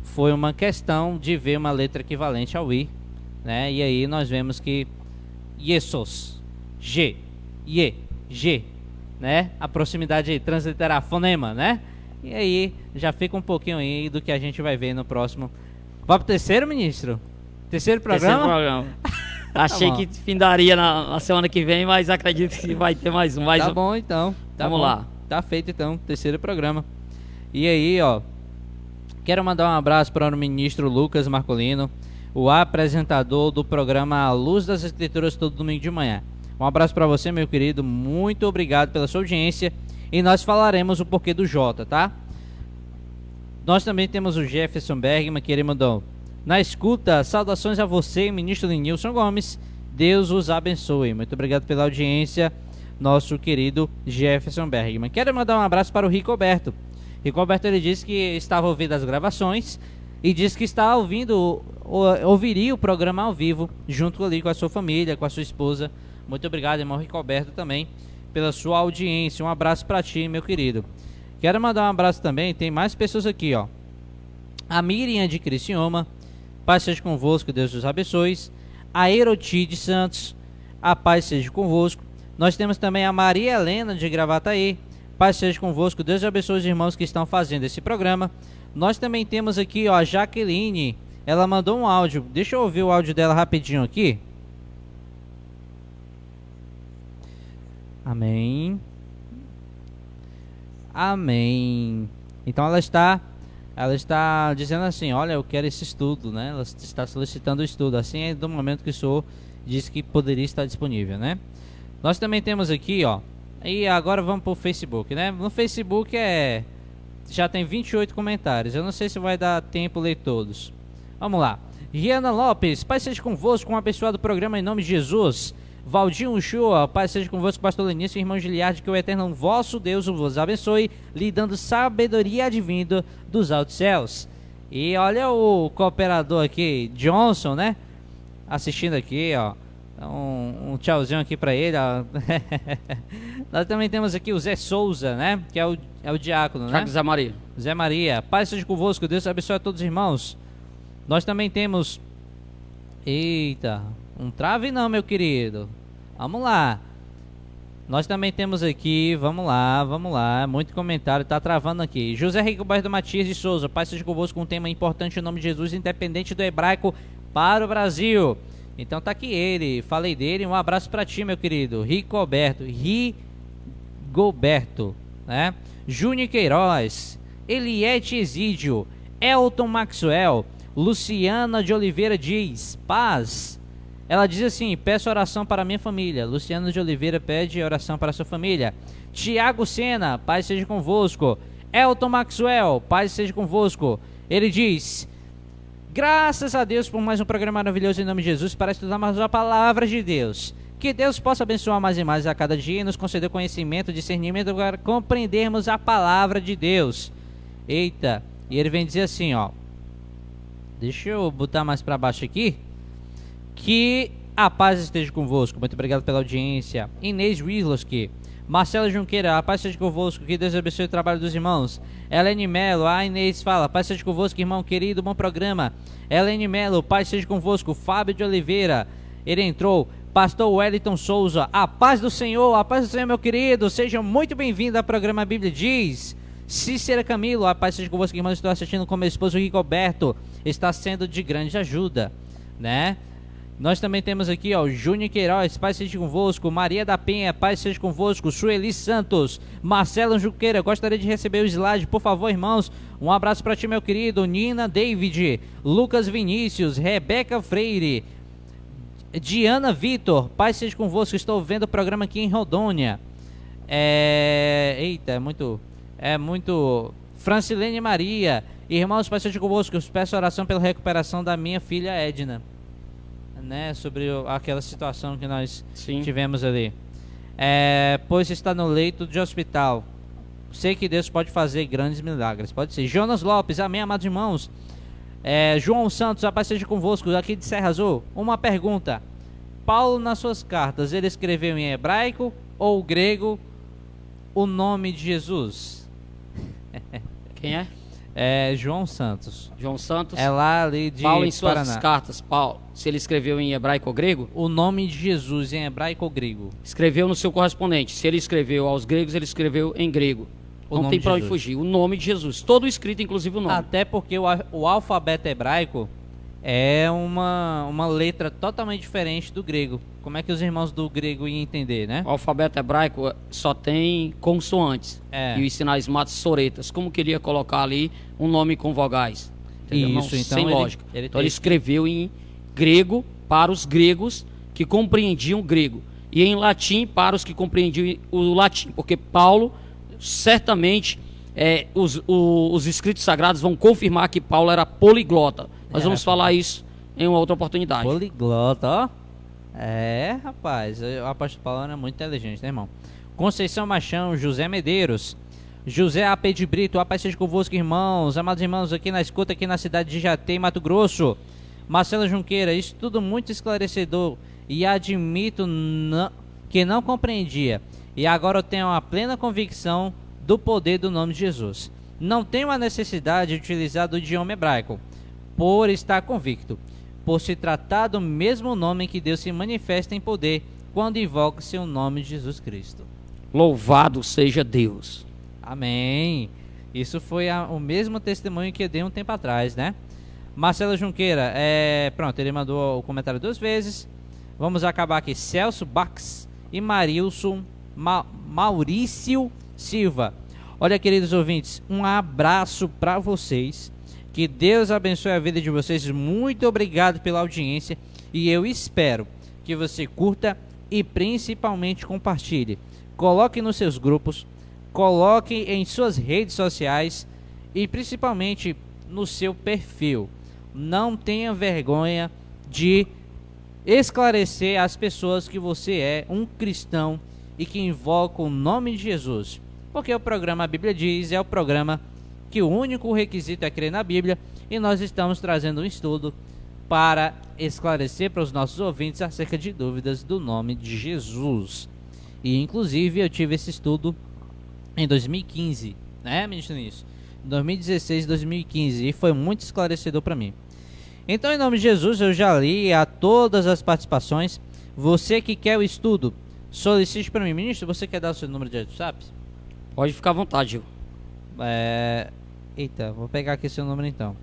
foi uma questão de ver uma letra equivalente ao I, né? E aí nós vemos que Jesus, G, Ye, G, né? A proximidade aí, transliterar fonema, né? E aí já fica um pouquinho aí do que a gente vai ver no próximo. Vai pro terceiro, ministro? Terceiro programa? Terceiro programa. Achei bom. que findaria na semana que vem, mas acredito que vai ter mais um. Tá bom, então. Tá Vamos bom. lá. Tá feito, então. Terceiro programa. E aí, ó. Quero mandar um abraço para o ministro Lucas Marcolino, o apresentador do programa A Luz das Escrituras, todo domingo de manhã. Um abraço para você, meu querido. Muito obrigado pela sua audiência. E nós falaremos o porquê do J, tá? Nós também temos o Jefferson Bergman, que ele mandou: na escuta, saudações a você, ministro Nilson Gomes. Deus os abençoe. Muito obrigado pela audiência, nosso querido Jefferson Bergman. Quero mandar um abraço para o Ricoberto. Ricoberto, ele disse que estava ouvindo as gravações e disse que está ouviria o programa ao vivo, junto ali com a sua família, com a sua esposa. Muito obrigado, irmão Ricoberto, também pela sua audiência. Um abraço para ti, meu querido. Quero mandar um abraço também, tem mais pessoas aqui, ó. A Miriam de Criciúma, paz seja convosco, Deus os abençoe. A Erotide Santos, a paz seja convosco. Nós temos também a Maria Helena de Gravataí, paz seja convosco, Deus abençoe os irmãos que estão fazendo esse programa. Nós também temos aqui, ó, a Jaqueline, ela mandou um áudio. Deixa eu ouvir o áudio dela rapidinho aqui. Amém. Amém. Então ela está dizendo assim: olha, eu quero esse estudo, né? Ela está solicitando o estudo. Assim é do momento que o senhor disse que poderia estar disponível, né? Nós também temos aqui, ó. E agora vamos para o Facebook, né? No Facebook já tem 28 comentários. Eu não sei se vai dar tempo ler todos. Vamos lá. Riana Lopes, paz seja convosco, um abençoado programa em nome de Jesus. Valdir Uchoa, paz seja convosco, pastor Lenício e irmão Giliardi, que o eterno vosso Deus vos abençoe, lhe dando sabedoria advinda dos altos céus. E olha o cooperador aqui, Johnson, né? Assistindo aqui, ó. Um tchauzinho aqui pra ele, ó. Nós também temos aqui o Zé Souza, né? Que é o diácono, né? Zé Maria. Zé Maria, paz seja convosco, Deus abençoe a todos os irmãos. Nós também temos... Eita, um trave não, meu querido. Vamos lá. Nós também temos aqui, vamos lá, muito comentário, tá travando aqui. José Rigoberto Matias de Souza, paz seja convosco, com um tema importante, em nome de Jesus, independente do hebraico para o Brasil. Então tá aqui ele, falei dele, um abraço pra ti, meu querido. Rigoberto, né? Júnior Queiroz, Eliette Exídio, Elton Maxwell, Luciana de Oliveira diz, paz. Ela diz assim: peço oração para minha família. Luciana de Oliveira pede oração para sua família. Tiago Sena, paz seja convosco. Elton Maxwell, paz seja convosco. Ele diz: graças a Deus por mais um programa maravilhoso em nome de Jesus, para estudar mais a palavra de Deus. Que Deus possa abençoar mais e mais a cada dia e nos conceder conhecimento, discernimento para compreendermos a palavra de Deus. Eita, e ele vem dizer assim, ó. Deixa eu botar mais para baixo aqui. Que a paz esteja convosco. Muito obrigado pela audiência. Inês Wisloski, Marcelo Junqueira, a paz seja convosco. Que Deus abençoe o trabalho dos irmãos. Helene Melo, a Inês fala: paz seja convosco, irmão querido, bom programa. Helene Melo, paz seja convosco. Fábio de Oliveira, ele entrou. Pastor Wellington Souza, a paz do Senhor, meu querido. Sejam muito bem-vindos ao programa Bíblia Diz. Cícera Camilo, a paz seja convosco, irmão. Estou assistindo com meu esposo Ricoberto. Está sendo de grande ajuda, né? Nós também temos aqui, ó, Júnior Queiroz, paz seja convosco. Maria da Penha, paz seja convosco. Sueli Santos, Marcelo Juqueira, gostaria de receber o slide, por favor, irmãos. Um abraço para ti, meu querido. Nina David, Lucas Vinícius, Rebeca Freire, Diana Vitor, paz seja convosco. Estou vendo o programa aqui em Rondônia. Eita, é muito. Francilene Maria, irmãos, paz seja convosco. Eu peço oração pela recuperação da minha filha Edna, né, sobre aquela situação que nós tivemos ali. Pois está no leito de hospital. Sei que Deus pode fazer grandes milagres. Pode ser. Jonas Lopes, amém, amados irmãos. João Santos, a paz seja convosco, aqui de Serra Azul. Uma pergunta: Paulo, nas suas cartas, ele escreveu em hebraico ou grego o nome de Jesus? Quem é? É João Santos. João Santos. É lá ali de Paulo em suas Paraná. cartas, Paulo, se ele escreveu em hebraico ou grego, O nome de Jesus em hebraico ou grego? escreveu no seu correspondente. Se ele escreveu aos gregos, ele escreveu em grego. O Não nome tem de pra onde Jesus. fugir. O nome de Jesus. Todo escrito, inclusive o nome. Até porque o alfabeto hebraico é uma letra totalmente diferente do grego. Como é que os irmãos do grego iam entender, né? O alfabeto hebraico só tem consoantes. É. E os sinais soretas. Como queria colocar ali um nome com vogais? Entendeu? Isso, então sem ele- lógica. ele Então ele teve- escreveu em grego para os gregos que compreendiam o grego. E em latim para os que compreendiam o latim. Porque Paulo, certamente, os escritos sagrados vão confirmar que Paulo era poliglota. Nós vamos falar isso em uma outra oportunidade. Poliglota, ó. É, rapaz, o apóstolo Paulo era muito inteligente, né, irmão? Conceição Machão, José Medeiros, José AP de Brito, a paz seja convosco, irmãos, amados irmãos, aqui na escuta, aqui na cidade de Jatei, Mato Grosso. Marcela Junqueira, isso tudo muito esclarecedor e admito que não compreendia. E agora eu tenho a plena convicção do poder do nome de Jesus. Não tenho a necessidade de utilizar do idioma hebraico, por estar convicto, por se tratar do mesmo nome em que Deus se manifesta em poder quando invoca seu nome de Jesus Cristo. Louvado seja Deus. Amém. Isso foi o mesmo testemunho que eu dei um tempo atrás, né? Marcelo Junqueira, pronto, ele mandou o comentário 2 vezes. Vamos acabar aqui. Celso Bax e Marilson Maurício Silva. Olha, queridos ouvintes, um abraço para vocês. Que Deus abençoe a vida de vocês. Muito obrigado pela audiência. E eu espero que você curta e principalmente compartilhe. Coloque nos seus grupos, coloque em suas redes sociais e principalmente no seu perfil. Não tenha vergonha de esclarecer às pessoas que você é um cristão e que invoca o nome de Jesus. Porque o programa A Bíblia Diz é o programa que o único requisito é crer na Bíblia, e nós estamos trazendo um estudo para esclarecer para os nossos ouvintes acerca de dúvidas do nome de Jesus. E inclusive eu tive esse estudo em 2015, né, ministro Nisso? 2016, 2015, e foi muito esclarecedor para mim. Então, em nome de Jesus, eu já li a todas as participações. Você que quer o estudo, solicite para mim. Ministro, você quer dar o seu número de WhatsApp? Pode ficar à vontade, Gil. Eita, vou pegar aqui seu número então.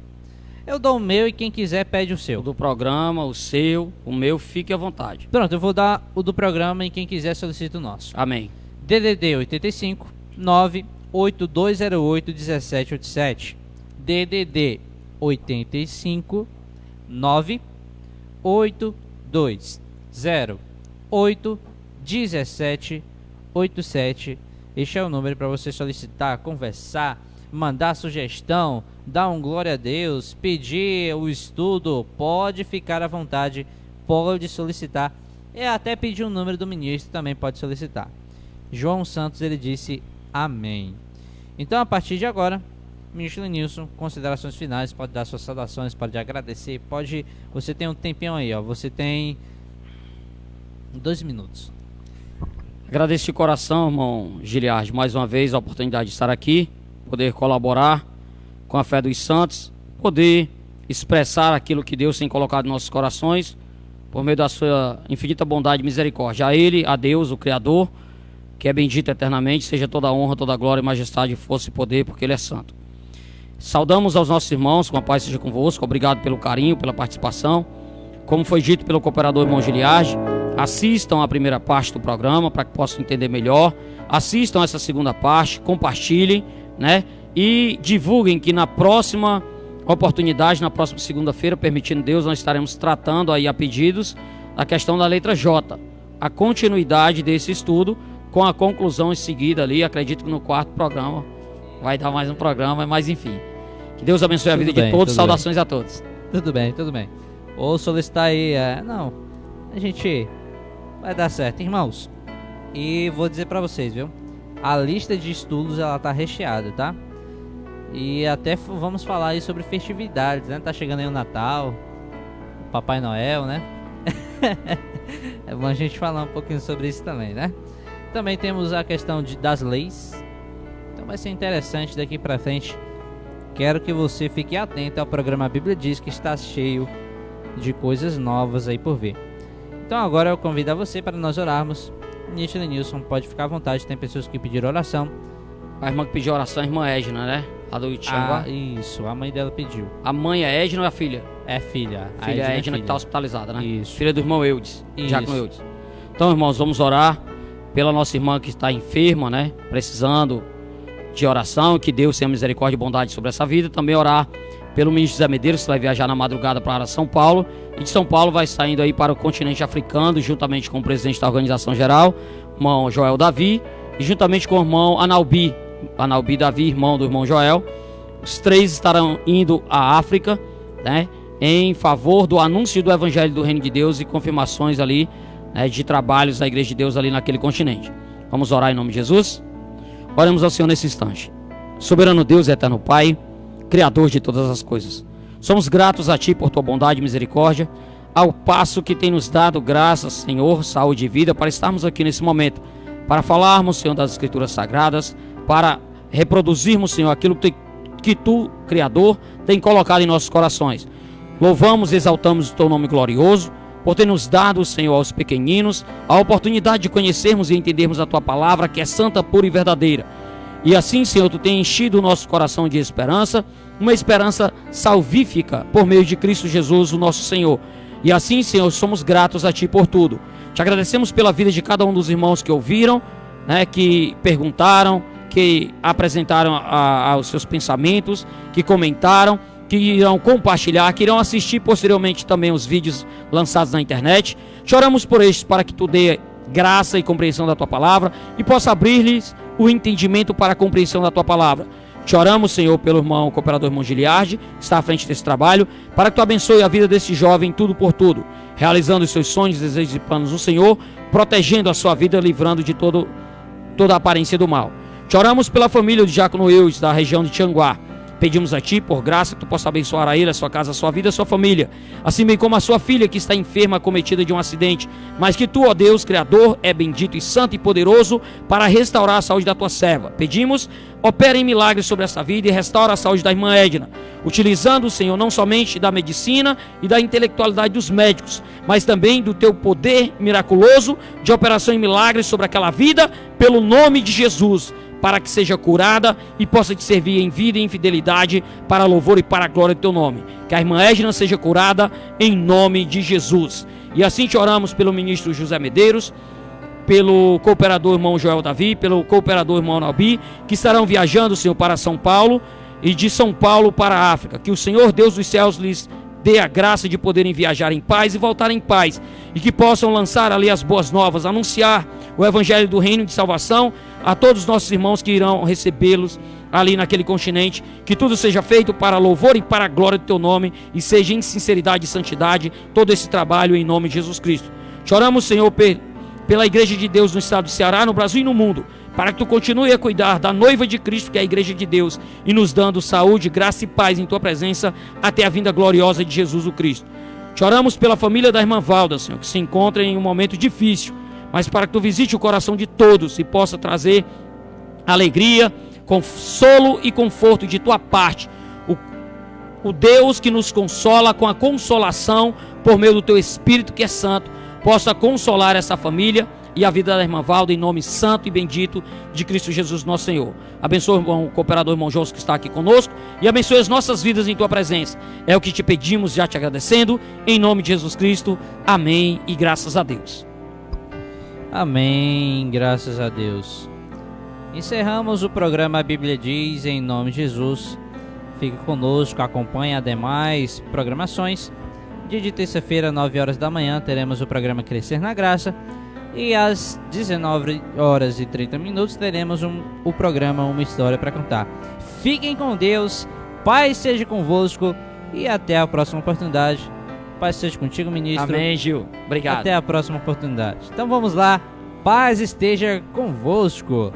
Eu dou o meu e quem quiser pede o O seu. do programa, o seu, o meu, fique à vontade. Pronto, eu vou dar o do programa e quem quiser solicita o nosso. Amém. DDD 85 98208 1787. DDD 85 98208 1787. Este é o número para você solicitar, conversar, mandar sugestão, dar um glória a Deus, pedir o estudo. Pode ficar à vontade, pode solicitar. E até pedir o número do ministro também pode solicitar. João Santos, ele disse amém. Então, a partir de agora, ministro Lenilson, considerações finais, pode dar suas saudações, pode agradecer, pode... Você tem um tempinho aí, ó. Você tem 2 minutos. Agradeço de coração, irmão Giliard, mais uma vez a oportunidade de estar aqui, poder colaborar com a fé dos santos, poder expressar aquilo que Deus tem colocado em nossos corações, por meio da sua infinita bondade e misericórdia. A Ele, a Deus, o Criador, que é bendito eternamente, seja toda a honra, toda a glória, majestade, força e poder, porque Ele é santo. Saudamos aos nossos irmãos, com a paz seja convosco, obrigado pelo carinho, pela participação. Como foi dito pelo cooperador irmão Giliard, assistam a primeira parte do programa para que possam entender melhor. Assistam essa segunda parte, compartilhem, né? E divulguem que na próxima oportunidade, na próxima segunda-feira, permitindo Deus, nós estaremos tratando aí a pedidos a questão da letra J. A continuidade desse estudo com a conclusão em seguida ali, acredito que no 4º programa vai dar mais um programa, mas enfim. Que Deus abençoe a vida de todos, saudações a todos. Tudo bem, tudo bem. Ou solicitar aí, não, a gente vai dar certo, irmãos. E vou dizer pra vocês, viu? A lista de estudos, ela tá recheada, tá? E até vamos falar aí sobre festividades, né? Tá chegando aí o Natal, o Papai Noel, né? É bom a gente falar um pouquinho sobre isso também, né? Também temos a questão das leis. Então vai ser interessante daqui pra frente quero que você fique atento ao programa Bíblia Diz, que está cheio de coisas novas aí por vir. Então agora eu convido a você para nós orarmos. Ministro Nilson, pode ficar à vontade, tem pessoas que pediram oração. A irmã que pediu oração é a irmã Edna, né? A do Itianguá. Isso, a mãe dela pediu. A mãe é Edna ou é a filha? É filha. A filha é Edna que está hospitalizada, né? Isso. Filha do irmão Eudes, Isso. Diácono Eudes. Então, irmãos, vamos orar pela nossa irmã que está enferma, né? Precisando de oração, que Deus tenha misericórdia e bondade sobre essa vida. Também orar pelo ministro Zé Medeiros, que vai viajar na madrugada para São Paulo. E de São Paulo vai saindo aí para o continente africano, juntamente com o presidente da organização geral, o irmão Joel Davi, e juntamente com o irmão Analbi Davi, irmão do irmão Joel. Os três estarão indo à África, né, em favor do anúncio do Evangelho do Reino de Deus e confirmações ali, né, de trabalhos da Igreja de Deus ali naquele continente. Vamos orar em nome de Jesus? Oremos ao Senhor nesse instante. Soberano Deus e eterno Pai, Criador de todas as coisas, somos gratos a Ti por Tua bondade e misericórdia, ao passo que tem nos dado graças, Senhor, saúde e vida, para estarmos aqui nesse momento, para falarmos, Senhor, das Escrituras Sagradas, para reproduzirmos, Senhor, aquilo que Tu, Criador, tem colocado em nossos corações. Louvamos e exaltamos o Teu nome glorioso, por ter nos dado, Senhor, aos pequeninos, a oportunidade de conhecermos e entendermos a Tua palavra, que é santa, pura e verdadeira. E assim, Senhor, Tu tem enchido o nosso coração de esperança, uma esperança salvífica, por meio de Cristo Jesus, o nosso Senhor. E assim, Senhor, somos gratos a Ti por tudo. Te agradecemos pela vida de cada um dos irmãos que ouviram, né, que perguntaram, que apresentaram os seus pensamentos, que comentaram, que irão compartilhar, que irão assistir posteriormente também os vídeos lançados na internet. Choramos por estes para que Tu dê graça e compreensão da Tua palavra e possa abrir-lhes o entendimento para a compreensão da Tua palavra. Choramos, Senhor, pelo irmão cooperador irmão Giliardi, que está à frente desse trabalho, para que Tu abençoe a vida desse jovem tudo por tudo, realizando os seus sonhos, desejos e planos no Senhor, protegendo a sua vida, livrando de toda a aparência do mal. Choramos pela família do Diácono Eudes, da região de Tianguá. Pedimos a Ti, por graça, que Tu possa abençoar a ele, a sua casa, a sua vida, a sua família, assim bem como a sua filha que está enferma, acometida de um acidente, mas que Tu, ó Deus, Criador, é bendito e santo e poderoso para restaurar a saúde da Tua serva. Pedimos, opera em milagres sobre essa vida e restaura a saúde da irmã Edna, utilizando, Senhor, não somente da medicina e da intelectualidade dos médicos, mas também do Teu poder miraculoso de operação em milagres sobre aquela vida, pelo nome de Jesus, para que seja curada e possa Te servir em vida e em fidelidade, para louvor e para a glória do Teu nome. Que a irmã Edna seja curada em nome de Jesus. E assim Te oramos pelo ministro José Medeiros, pelo cooperador irmão Joel Davi, pelo cooperador irmão Analbi, que estarão viajando, Senhor, para São Paulo e de São Paulo para a África. Que o Senhor Deus dos céus lhes dê a graça de poderem viajar em paz e voltar em paz, e que possam lançar ali as boas novas, anunciar o Evangelho do Reino de Salvação a todos os nossos irmãos que irão recebê-los ali naquele continente. Que tudo seja feito para louvor e para a glória do Teu nome, e seja em sinceridade e santidade todo esse trabalho em nome de Jesus Cristo. Choramos, Senhor, pela Igreja de Deus no estado do Ceará, no Brasil e no mundo, para que Tu continue a cuidar da noiva de Cristo, que é a Igreja de Deus, e nos dando saúde, graça e paz em Tua presença até a vinda gloriosa de Jesus o Cristo. Choramos pela família da irmã Valda, Senhor, que se encontra em um momento difícil, mas para que Tu visite o coração de todos e possa trazer alegria, consolo e conforto de Tua parte. O Deus que nos consola com a consolação por meio do Teu Espírito, que é santo, possa consolar essa família e a vida da irmã Valda, em nome santo e bendito de Cristo Jesus nosso Senhor. Abençoe o cooperador irmão João, que está aqui conosco, e abençoe as nossas vidas em Tua presença. É o que Te pedimos, já Te agradecendo, em nome de Jesus Cristo. Amém e graças a Deus. Amém, graças a Deus. Encerramos o programa A Bíblia Diz, em nome de Jesus. Fique conosco, acompanhe as demais programações. Dia de terça-feira, 9 horas da manhã, teremos o programa Crescer na Graça. E às 19 horas e 30 minutos teremos o programa Uma História para Contar. Fiquem com Deus, paz seja convosco e até a próxima oportunidade. Paz seja contigo, ministro. Amém, Gil. Obrigado. Até a próxima oportunidade. Então vamos lá, paz esteja convosco.